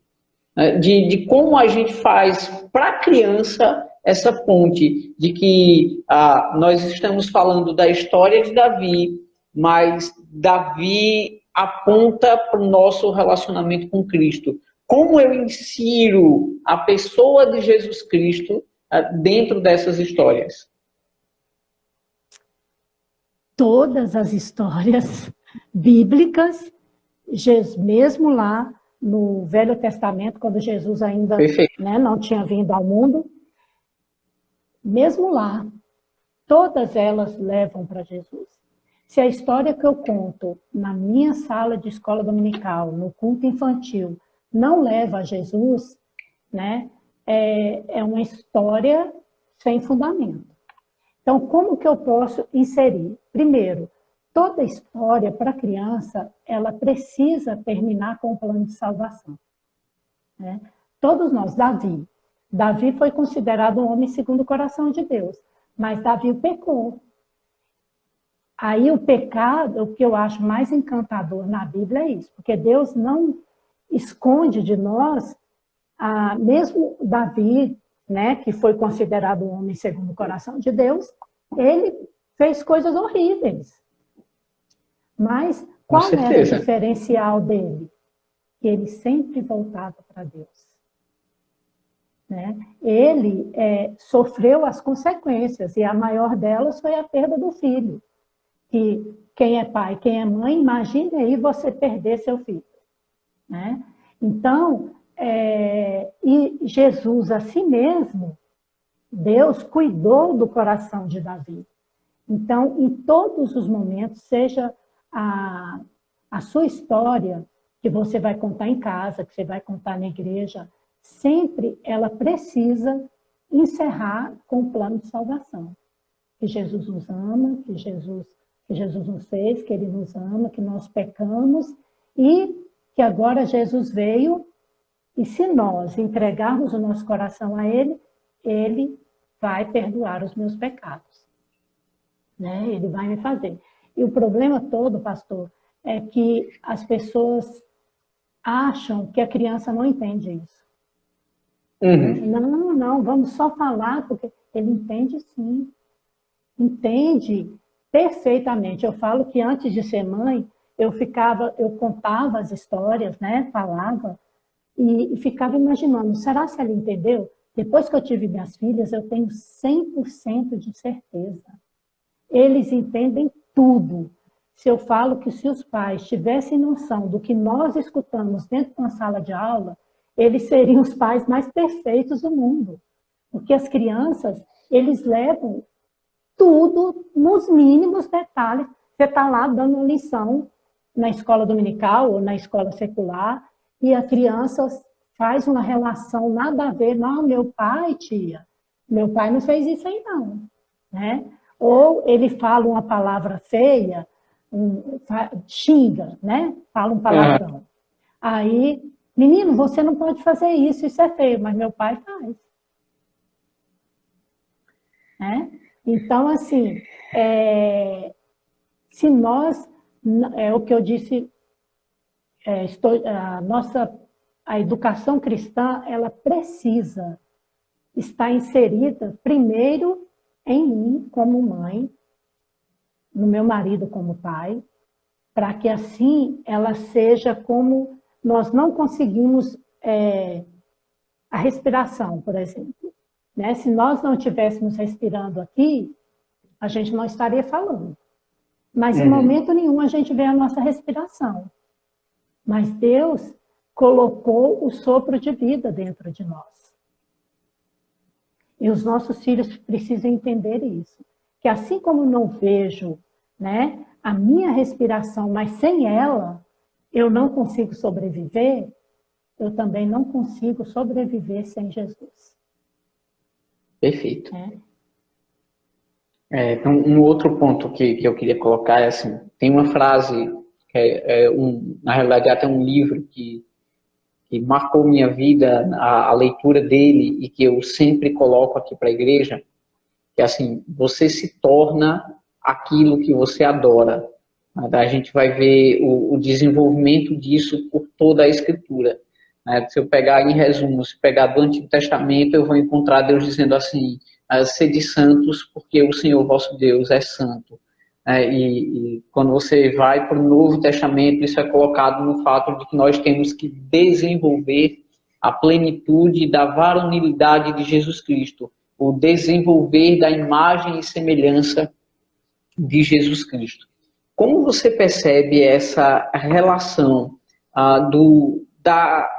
De como a gente faz para a criança essa ponte de que nós estamos falando da história de Davi, mas Davi aponta para o nosso relacionamento com Cristo. Como eu insiro a pessoa de Jesus Cristo dentro dessas histórias? Todas as histórias bíblicas, mesmo lá no Velho Testamento, quando Jesus ainda, né, não tinha vindo ao mundo, mesmo lá, todas elas levam para Jesus. Se a história que eu conto na minha sala de escola dominical, no culto infantil, não leva a Jesus, né, é uma história sem fundamento. Então, como que eu posso inserir? Primeiro, toda história para criança, ela precisa terminar com um plano de salvação. Né? Todos nós, Davi foi considerado um homem segundo o coração de Deus, mas Davi pecou. Aí o pecado, o que eu acho mais encantador na Bíblia é isso, porque Deus não esconde de nós, mesmo Davi, né, que foi considerado um homem segundo o coração de Deus, ele fez coisas horríveis. Mas qual era o diferencial dele? Que ele sempre voltava para Deus. Né? Ele sofreu as consequências, e a maior delas foi a perda do filho. Que quem é pai, quem é mãe, imagine aí você perder seu filho. Né? Então, e Jesus, assim mesmo, Deus cuidou do coração de Davi. Então, em todos os momentos, seja a sua história, que você vai contar em casa, que você vai contar na igreja, sempre ela precisa encerrar com o plano de salvação. Que Jesus nos ama, que Jesus nos fez, que Ele nos ama, que nós pecamos e que agora Jesus veio e se nós entregarmos o nosso coração a Ele, Ele vai perdoar os meus pecados. Né? Ele vai me fazer. E o problema todo, pastor, é que as pessoas acham que a criança não entende isso. Não, vamos só falar, porque ele entende sim. Entende perfeitamente. Eu falo que antes de ser mãe, eu contava as histórias, né? Falava, e ficava imaginando, será que ela entendeu? Depois que eu tive minhas filhas, eu tenho 100% de certeza. Eles entendem tudo. Se eu falo que se os pais tivessem noção do que nós escutamos dentro de uma sala de aula, eles seriam os pais mais perfeitos do mundo. Porque as crianças, eles levam tudo nos mínimos detalhes. Você está lá dando uma lição na escola dominical ou na escola secular e a criança faz uma relação nada a ver. Não, meu pai, tia, meu pai não fez isso aí não. Né? Ou ele fala uma palavra feia, xinga, né? Fala um palavrão. Aí, menino, você não pode fazer isso é feio, mas meu pai faz. Né? Então, assim, se nós, o que eu disse, a educação cristã, ela precisa estar inserida primeiro em mim como mãe, no meu marido como pai, para que assim ela seja como nós não conseguimos a respiração, por exemplo. Né? Se nós não estivéssemos respirando aqui, a gente não estaria falando. Mas em momento nenhum a gente vê a nossa respiração. Mas Deus colocou o sopro de vida dentro de nós. E os nossos filhos precisam entender isso. Que assim como eu não vejo, né, a minha respiração, mas sem ela eu não consigo sobreviver, eu também não consigo sobreviver sem Jesus. Perfeito. Então, um outro ponto que eu queria colocar é assim, tem uma frase, na realidade até um livro que marcou minha vida, a leitura dele, e que eu sempre coloco aqui para a igreja, que é assim, você se torna aquilo que você adora. A gente vai ver o desenvolvimento disso por toda a Escritura. Se eu pegar em resumo, se pegar do Antigo Testamento, eu vou encontrar Deus dizendo assim, sede santos, porque o Senhor vosso Deus é santo. E quando você vai para o Novo Testamento, isso é colocado no fato de que nós temos que desenvolver a plenitude da varonilidade de Jesus Cristo, o desenvolver da imagem e semelhança de Jesus Cristo. Como você percebe essa relação da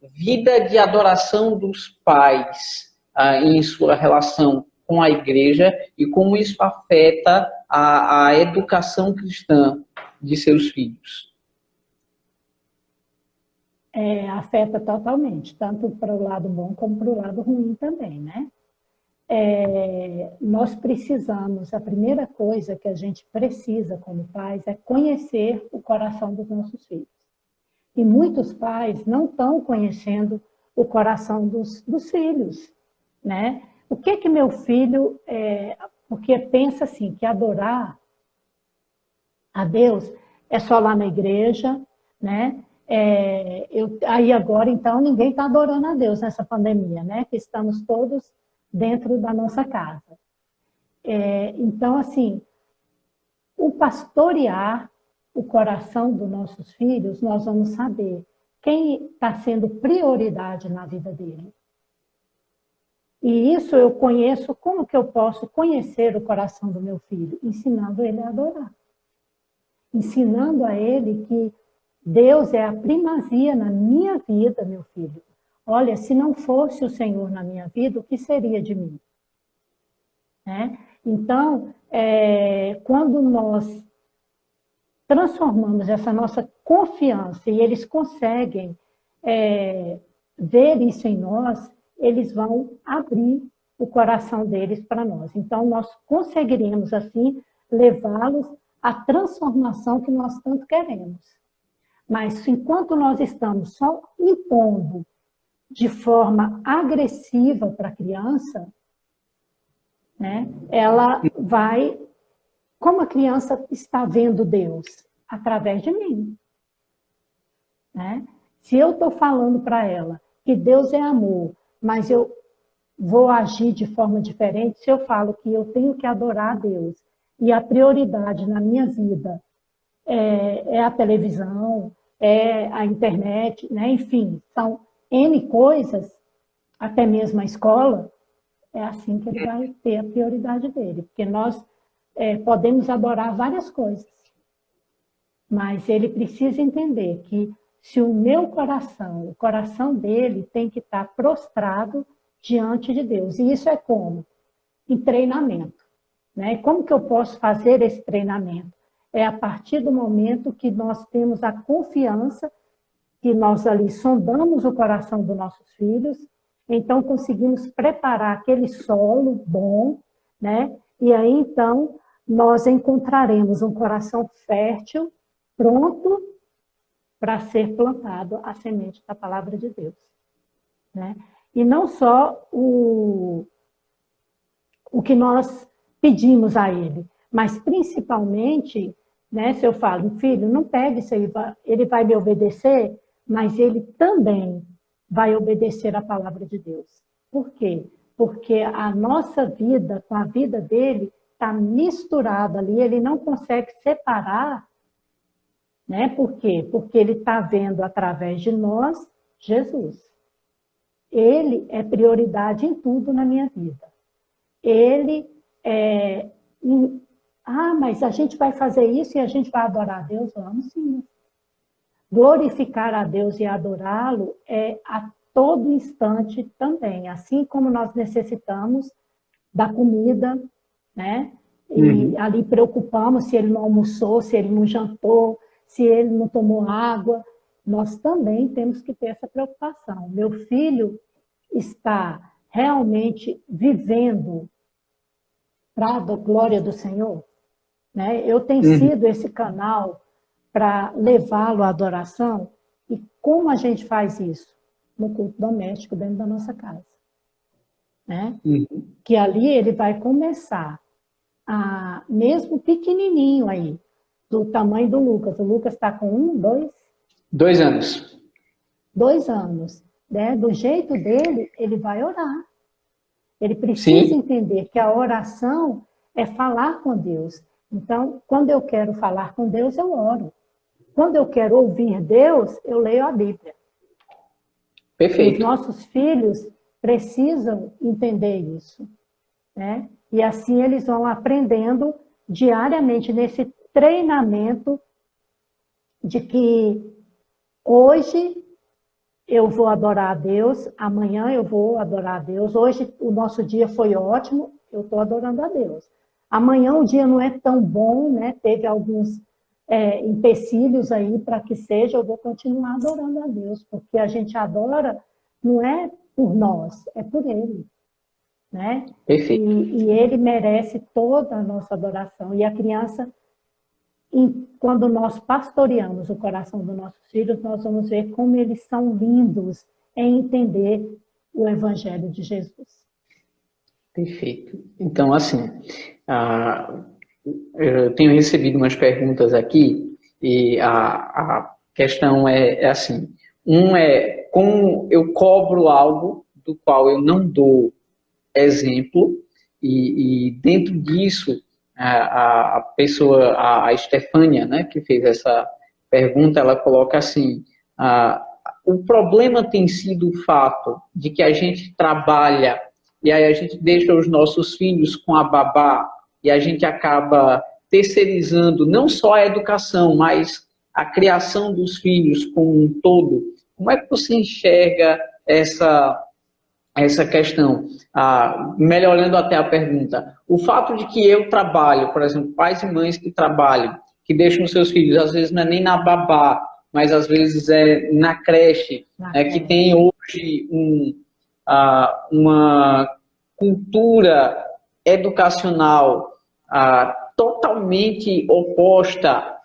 vida de adoração dos pais em sua relação com a igreja e como isso afeta a educação cristã de seus filhos? Afeta totalmente, tanto para o lado bom como para o lado ruim também, né? Nós precisamos, a primeira coisa que a gente precisa como pais é conhecer o coração dos nossos filhos. E muitos pais não estão conhecendo o coração dos filhos, né? O que meu filho... porque pensa assim, que adorar a Deus é só lá na igreja, né? Aí agora, então, ninguém está adorando a Deus nessa pandemia, né? Que estamos todos dentro da nossa casa. Então, assim, o pastorear o coração dos nossos filhos, nós vamos saber quem está sendo prioridade na vida dele. E isso eu conheço, como que eu posso conhecer o coração do meu filho? Ensinando ele a adorar. Ensinando a ele que Deus é a primazia na minha vida, meu filho. Olha, se não fosse o Senhor na minha vida, o que seria de mim? Né? Então, quando nós transformamos essa nossa confiança e eles conseguem ver isso em nós, eles vão abrir o coração deles para nós. Então, nós conseguiríamos, assim, levá-los à transformação que nós tanto queremos. Mas, enquanto nós estamos só impondo de forma agressiva para a criança, né, ela vai... Como a criança está vendo Deus? Através de mim. Né? Se eu estou falando para ela que Deus é amor, mas eu vou agir de forma diferente, se eu falo que eu tenho que adorar a Deus, e a prioridade na minha vida é a televisão, é a internet, né? Enfim, são N coisas, até mesmo a escola, é assim que ele vai ter a prioridade dele, porque nós podemos adorar várias coisas, mas ele precisa entender que se o meu coração, o coração dele tem que estar prostrado diante de Deus. E isso é como? Em treinamento. Né? Como que eu posso fazer esse treinamento? É a partir do momento que nós temos a confiança, que nós ali sondamos o coração dos nossos filhos, então conseguimos preparar aquele solo bom, né? E aí então nós encontraremos um coração fértil, pronto para ser plantado a semente da palavra de Deus. Né? E não só o que nós pedimos a ele, mas principalmente, né, se eu falo, filho, não pegue isso aí, ele vai me obedecer, mas ele também vai obedecer a palavra de Deus. Por quê? Porque a nossa vida com a vida dele está misturada ali, ele não consegue separar. Né? Por quê? Porque ele está vendo através de nós Jesus. Ele é prioridade em tudo na minha vida. Ele mas a gente vai fazer isso e a gente vai adorar a Deus? Vamos sim. Glorificar a Deus e adorá-lo é a todo instante também. Assim como nós necessitamos da comida, né? E ali preocupamos se ele não almoçou, se ele não jantou, se ele não tomou água, nós também temos que ter essa preocupação. Meu filho está realmente vivendo para a glória do Senhor? Né? Eu tenho sido esse canal para levá-lo à adoração. E como a gente faz isso? No culto doméstico, dentro da nossa casa. Né? Que ali ele vai começar, mesmo pequenininho aí, do tamanho do Lucas. O Lucas está com 2 anos. 2 anos. Né? Do jeito dele, ele vai orar. Ele precisa entender que a oração é falar com Deus. Então, quando eu quero falar com Deus, eu oro. Quando eu quero ouvir Deus, eu leio a Bíblia. Perfeito. Os nossos filhos precisam entender isso. Né? E assim eles vão aprendendo diariamente nesse treinamento de que hoje eu vou adorar a Deus, amanhã eu vou adorar a Deus, hoje o nosso dia foi ótimo, eu estou adorando a Deus. Amanhã o dia não é tão bom, né? Teve alguns empecilhos aí para que seja, eu vou continuar adorando a Deus, porque a gente adora não é por nós, é por Ele, né? Perfeito. E Ele merece toda a nossa adoração. E a criança, quando nós pastoreamos o coração dos nossos filhos, nós vamos ver como eles são lindos em entender o Evangelho de Jesus. Perfeito. Então, assim, eu tenho recebido umas perguntas aqui e a questão é assim, é como eu cobro algo do qual eu não dou exemplo e dentro disso a pessoa, a Estefânia, né, que fez essa pergunta, ela coloca assim, o problema tem sido o fato de que a gente trabalha e aí a gente deixa os nossos filhos com a babá e a gente acaba terceirizando não só a educação, mas a criação dos filhos como um todo. Como é que você enxerga essa questão? Melhorando até a pergunta, o fato de que eu trabalho, por exemplo, pais e mães que trabalham, que deixam os seus filhos, às vezes não é nem na babá, mas às vezes é na creche, que tem hoje uma cultura educacional totalmente oposta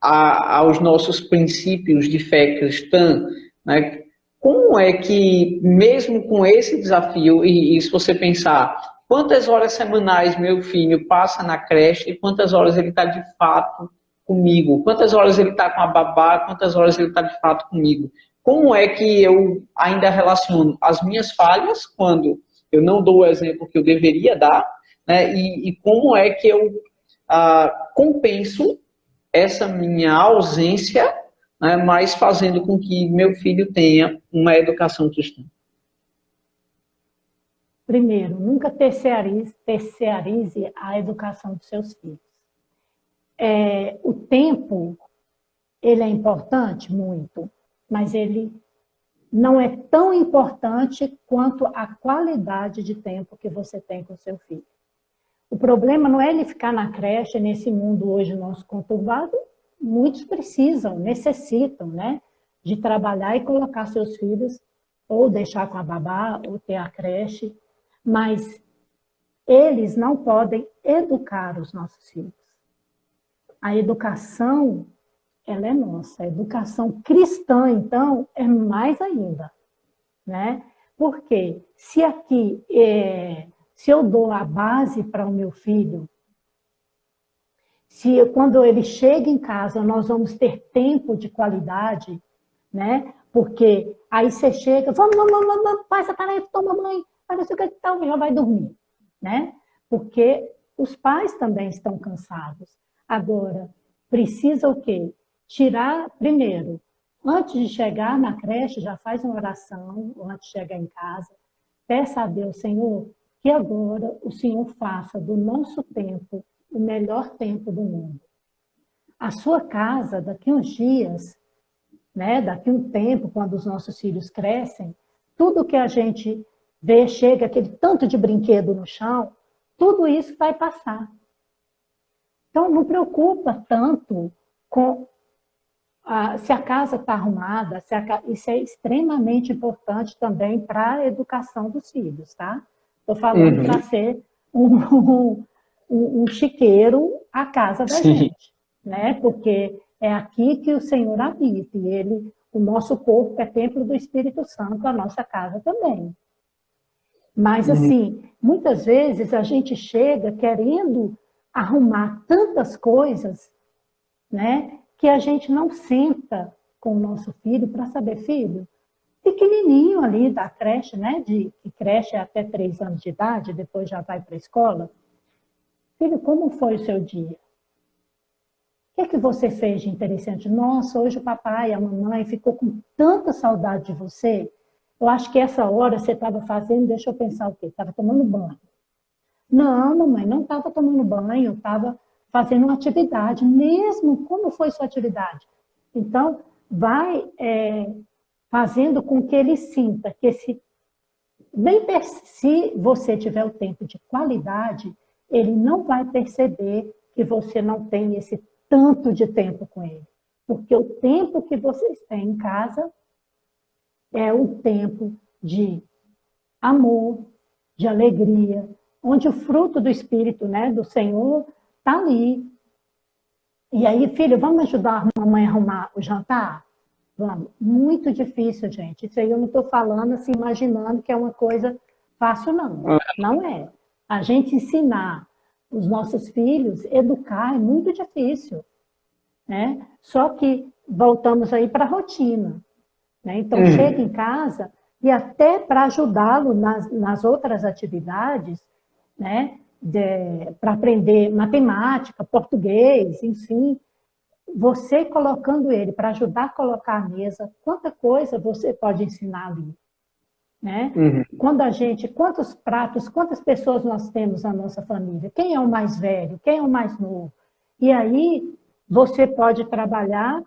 aos nossos princípios de fé cristã, né? Como é que, mesmo com esse desafio, e se você pensar, quantas horas semanais meu filho passa na creche e quantas horas ele está de fato comigo? Quantas horas ele está com a babá, quantas horas ele está de fato comigo? Como é que eu ainda relaciono as minhas falhas, quando eu não dou o exemplo que eu deveria dar, né? E como é que eu compenso essa minha ausência, né, mas fazendo com que meu filho tenha uma educação cristã? Primeiro, nunca terceirize a educação dos seus filhos. O tempo, ele é importante? Muito, mas ele não é tão importante quanto a qualidade de tempo que você tem com o seu filho. O problema não é ele ficar na creche, nesse mundo hoje nosso conturbado, muitos precisam, necessitam, né, de trabalhar e colocar seus filhos, ou deixar com a babá, ou ter a creche, mas eles não podem educar os nossos filhos. A educação, ela é nossa. A educação cristã, então, é mais ainda, né? Porque se aqui, se eu dou a base para o meu filho, se quando ele chega em casa nós vamos ter tempo de qualidade, né? Porque aí você chega, vamos, faz a tarefa, toma banho, faz o que tal, já vai dormir, né? Porque os pais também estão cansados. Agora, precisa o quê? Tirar, primeiro, antes de chegar na creche, já faz uma oração, antes de chegar em casa, peça a Deus, Senhor, que agora o Senhor faça do nosso tempo o melhor tempo do mundo. A sua casa, daqui uns dias, né, daqui um tempo, quando os nossos filhos crescem, tudo que a gente vê, chega aquele tanto de brinquedo no chão, tudo isso vai passar. Então, não preocupa tanto com se a casa está arrumada, isso é extremamente importante também para a educação dos filhos, tá? Estou falando para ser um chiqueiro à casa da gente, né? Porque é aqui que o Senhor habita e o nosso corpo é templo do Espírito Santo, a nossa casa também. Mas, assim, muitas vezes a gente chega querendo arrumar tantas coisas, né? Que a gente não senta com o nosso filho para saber, filho, pequenininho ali da creche, né? Que creche é até 3 anos de idade, depois já vai para a escola. Filho, como foi o seu dia? O que você fez de interessante? Nossa, hoje o papai e a mamãe ficou com tanta saudade de você. Eu acho que essa hora você estava fazendo, deixa eu pensar o quê? Estava tomando banho. Não, mamãe, não estava tomando banho, estava fazendo uma atividade, mesmo como foi sua atividade. Então, vai fazendo com que ele sinta que se você tiver o tempo de qualidade, ele não vai perceber que você não tem esse tanto de tempo com ele. Porque o tempo que vocês têm em casa é um tempo de amor, de alegria, onde o fruto do Espírito, né, do Senhor está ali. E aí, filho, vamos ajudar a mamãe a arrumar o jantar? Vamos. Muito difícil, gente. Isso aí eu não estou falando assim, imaginando que é uma coisa fácil, não. Não é. A gente ensinar os nossos filhos, educar é muito difícil, né? Só que voltamos aí para a rotina, né? Então, chega em casa e até para ajudá-lo nas outras atividades, né? Para aprender matemática, português, enfim, você colocando ele para ajudar a colocar a mesa, quanta coisa você pode ensinar ali, né? Quantos pratos, quantas pessoas nós temos na nossa família? Quem é o mais velho? Quem é o mais novo? E aí você pode trabalhar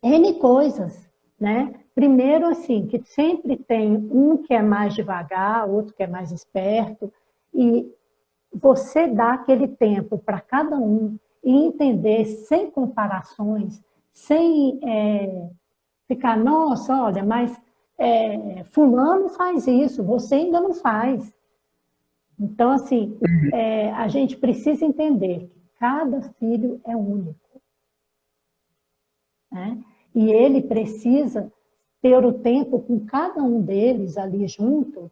N coisas, né? Primeiro, assim, que sempre tem um que é mais devagar, outro que é mais esperto, e você dá aquele tempo para cada um e entender sem comparações, sem ficar, nossa, olha, mas fulano faz isso, você ainda não faz. Então, assim, a gente precisa entender que cada filho é único, né? E ele precisa ter o tempo com cada um deles ali junto,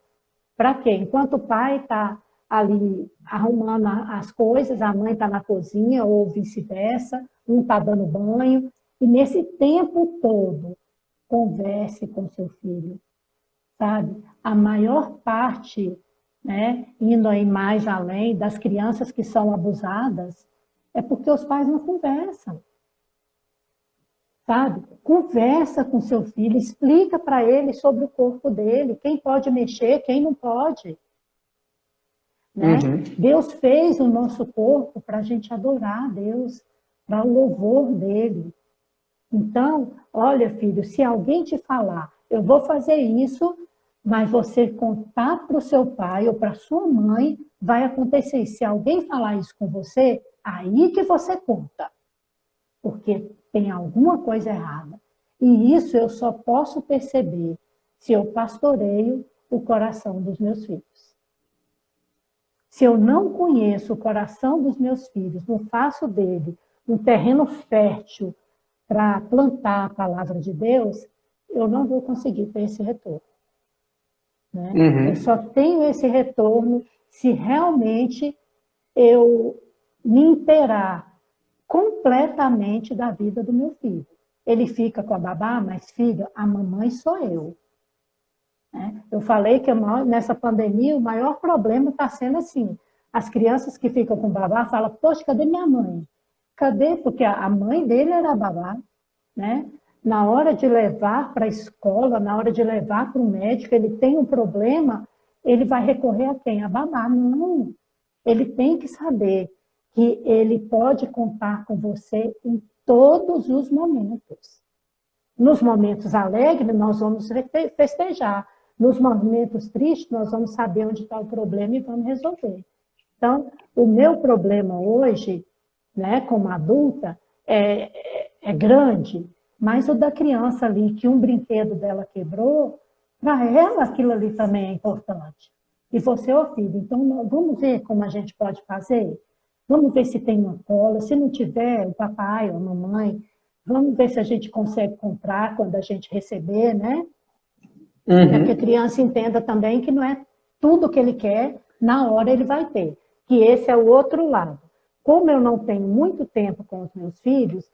para quê? Enquanto o pai está ali arrumando as coisas, a mãe está na cozinha, ou vice-versa, um está dando banho, e nesse tempo todo, converse com seu filho, sabe? A maior parte, né, indo aí mais além, das crianças que são abusadas, é porque os pais não conversam, sabe? Conversa com seu filho, explica para ele sobre o corpo dele, quem pode mexer, quem não pode. Né? Deus fez o nosso corpo para a gente adorar a Deus, para o louvor dele. Então, olha, filho, se alguém te falar, eu vou fazer isso, mas você contar para o seu pai ou para a sua mãe, vai acontecer. Se alguém falar isso com você, aí que você conta. Porque tem alguma coisa errada. E isso eu só posso perceber se eu pastoreio o coração dos meus filhos. Se eu não conheço o coração dos meus filhos, não faço dele um terreno fértil para plantar a palavra de Deus, eu não vou conseguir ter esse retorno. Né? Eu só tenho esse retorno se realmente eu me inteirar completamente da vida do meu filho. Ele fica com a babá, mas filho, a mamãe sou eu. Né? Eu falei que nessa pandemia o maior problema está sendo assim, as crianças que ficam com babá falam, poxa, cadê minha mãe? Cadê? Porque a mãe dele era babá, né? Na hora de levar para a escola, na hora de levar para o médico, ele tem um problema, ele vai recorrer a quem? A babá. Não, ele tem que saber que ele pode contar com você em todos os momentos. Nos momentos alegres, nós vamos festejar. Nos momentos tristes, nós vamos saber onde está o problema e vamos resolver. Então, o meu problema hoje, né, como adulta, é grande, mas o da criança ali, que um brinquedo dela quebrou, para ela aquilo ali também é importante. E você, ô filho, então vamos ver como a gente pode fazer? Vamos ver se tem uma cola, se não tiver, o papai ou a mamãe, vamos ver se a gente consegue comprar quando a gente receber, né? Para que a criança entenda também que não é tudo que ele quer, na hora ele vai ter. Que esse é o outro lado. Como eu não tenho muito tempo com os meus filhos,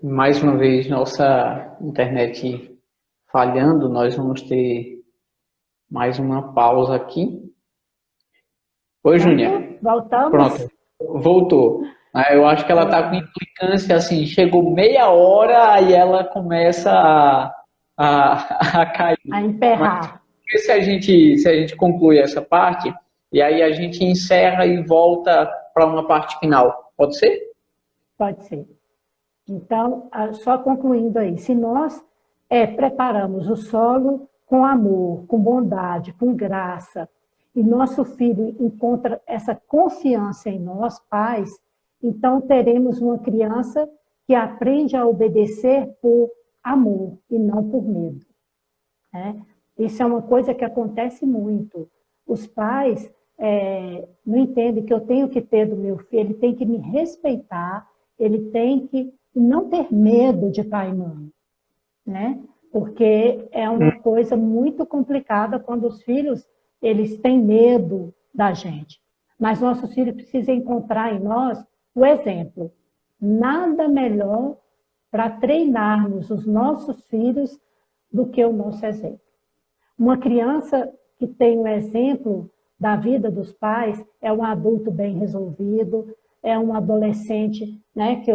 mais uma vez, nossa internet falhando, nós vamos ter mais uma pausa aqui. Oi, Júnia. Voltamos? Pronto, voltou. Eu acho que ela está com implicância, assim, chegou meia hora, aí ela começa a cair. A Mas emperrar. se a gente conclui essa parte, e aí a gente encerra e volta para uma parte final. Pode ser? Pode ser. Então, só concluindo aí, se nós preparamos o solo com amor, com bondade, com graça, e nosso filho encontra essa confiança em nós, pais, então teremos uma criança que aprende a obedecer por amor e não por medo. Né? Isso é uma coisa que acontece muito. Os pais não entendem que eu tenho que ter do meu filho, ele tem que me respeitar, ele tem que não ter medo de pai e mãe, né? Porque é uma coisa muito complicada quando os filhos eles têm medo da gente. Mas nossos filhos precisam encontrar em nós o exemplo. Nada melhor para treinarmos os nossos filhos do que o nosso exemplo. Uma criança que tem um exemplo da vida dos pais é um adulto bem resolvido, é um adolescente, né, que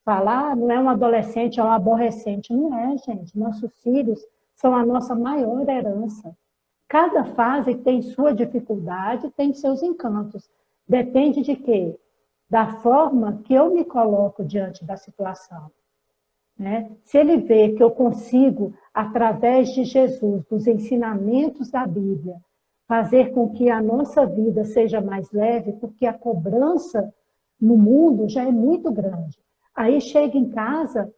falar, não é um adolescente, é um aborrecente. Não é, gente. Nossos filhos são a nossa maior herança. Cada fase tem sua dificuldade, tem seus encantos. Depende de quê? Da forma que eu me coloco diante da situação. Né? Se ele vê que eu consigo, através de Jesus, dos ensinamentos da Bíblia, fazer com que a nossa vida seja mais leve, porque a cobrança no mundo já é muito grande. Aí chega em casa,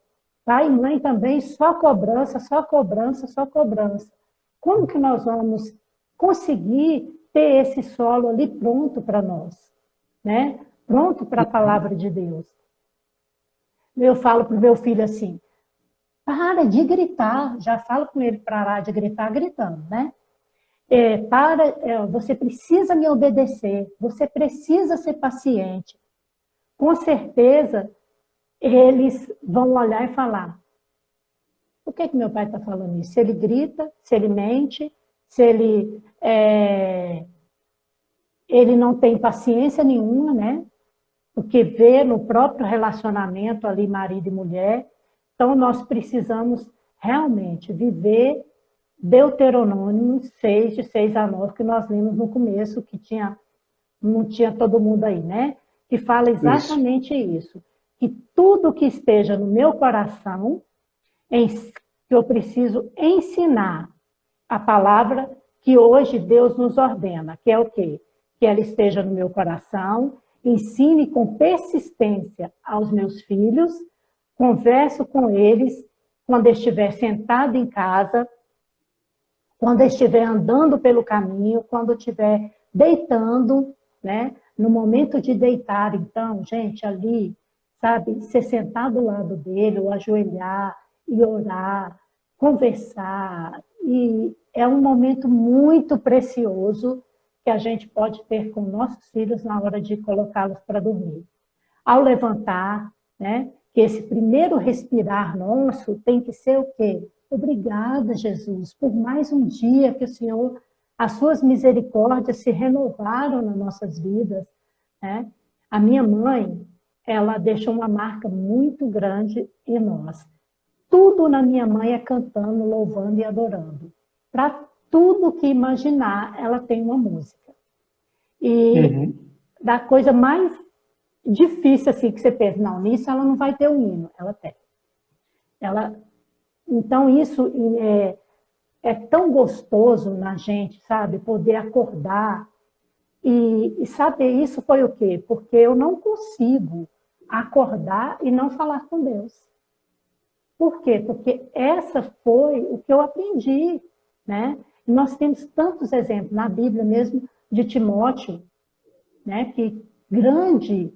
pai e mãe também, só cobrança, só cobrança, só cobrança. Como que nós vamos conseguir ter esse solo ali pronto para nós? Né? Pronto para a palavra de Deus. Eu falo para o meu filho assim, para de gritar, já falo com ele para parar de gritar, gritando, né? Você precisa me obedecer, você precisa ser paciente. Com certeza, eles vão olhar e falar, por que meu pai está falando isso? Se ele grita, se ele mente, se ele não tem paciência nenhuma, né? Porque vê no próprio relacionamento ali, marido e mulher. Então, nós precisamos realmente viver Deuteronômio 6, de 6 a 9, que nós lemos no começo, que não tinha todo mundo aí, né? Que fala exatamente isso. Que tudo que esteja no meu coração, que eu preciso ensinar a palavra que hoje Deus nos ordena, que é o quê? Que ela esteja no meu coração, ensine com persistência aos meus filhos, converso com eles quando estiver sentado em casa, quando estiver andando pelo caminho, quando estiver deitando, né? No momento de deitar, então, gente, ali, sabe, se sentar do lado dele, ou ajoelhar e orar, conversar, e é um momento muito precioso que a gente pode ter com nossos filhos na hora de colocá-los para dormir. Ao levantar, né, que esse primeiro respirar nosso tem que ser o quê? Obrigada, Jesus, por mais um dia que o Senhor, as suas misericórdias se renovaram nas nossas vidas. Né? A minha mãe, ela deixou uma marca muito grande em nós. Tudo na minha mãe é cantando, louvando e adorando. Para tudo que imaginar, ela tem uma música. E da coisa mais difícil assim que você pensa, não, nisso ela não vai ter um hino, ela tem. Então isso é tão gostoso na gente, sabe, poder acordar e saber isso foi o quê? Porque eu não consigo acordar e não falar com Deus. Por quê? Porque essa foi o que eu aprendi, né? E nós temos tantos exemplos na Bíblia mesmo de Timóteo, né? Que grande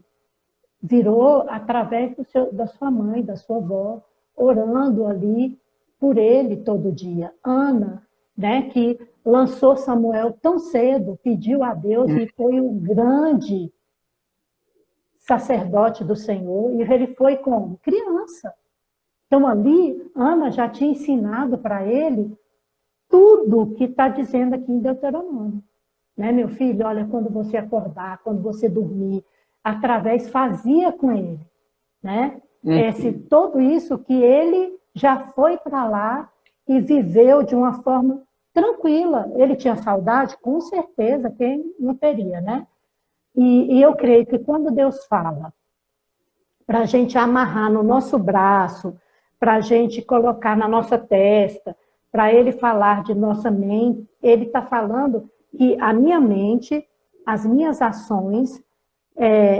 virou através da sua mãe, da sua avó, orando ali por ele todo dia. Ana, né? Que lançou Samuel tão cedo, pediu a Deus e foi o grande sacerdote do Senhor. E ele foi como? Criança. Então, ali, Ana já tinha ensinado para ele tudo que está dizendo aqui em Deuteronômio. Né, meu filho? Olha, quando você acordar, quando você dormir, fazia com ele, né? Tudo isso que ele já foi para lá e viveu de uma forma tranquila. Ele tinha saudade? Com certeza, quem não teria, né? E eu creio que quando Deus fala para a gente amarrar no nosso braço, para a gente colocar na nossa testa, para ele falar de nossa mente, ele está falando que a minha mente, as minhas ações,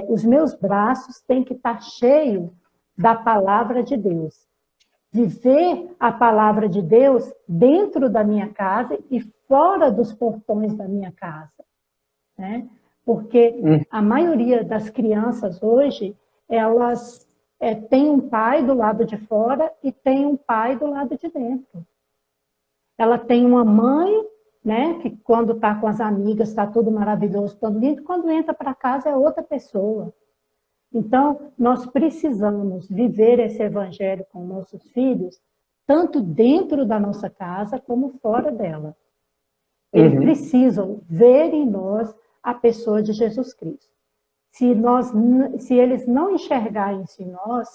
os meus braços têm que estar cheios da palavra de Deus. Viver a palavra de Deus dentro da minha casa e fora dos portões da minha casa, né? Porque a maioria das crianças hoje, elas têm um pai do lado de fora e tem um pai do lado de dentro. Ela tem uma mãe, né, que quando está com as amigas está tudo maravilhoso, tudo lindo, quando entra para casa é outra pessoa. Então, nós precisamos viver esse evangelho com nossos filhos, tanto dentro da nossa casa como fora dela. Eles precisam ver em nós a pessoa de Jesus Cristo. Se eles não enxergarem isso em nós,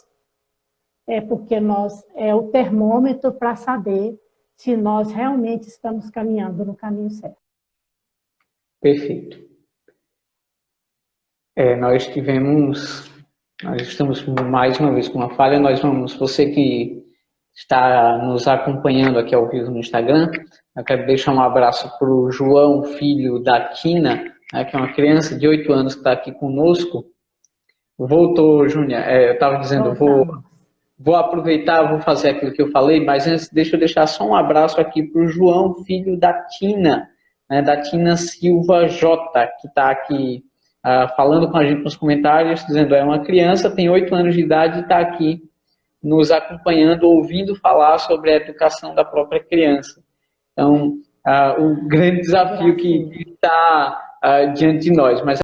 é porque nós é o termômetro para saber se nós realmente estamos caminhando no caminho certo. Perfeito. Nós estamos mais uma vez com uma falha, você que está nos acompanhando aqui ao vivo no Instagram, eu quero deixar um abraço para o João, filho da Tina, né, que é uma criança de 8 anos que está aqui conosco. Voltou, Júnior, eu estava dizendo, vou aproveitar, vou fazer aquilo que eu falei, mas antes deixa eu deixar só um abraço aqui para o João, filho da Tina, né, da Tina Silva J, que está aqui falando com a gente nos comentários, dizendo, é uma criança, tem 8 anos de idade e está aqui nos acompanhando, ouvindo falar sobre a educação da própria criança. Então, o grande desafio que está diante de nós. Mas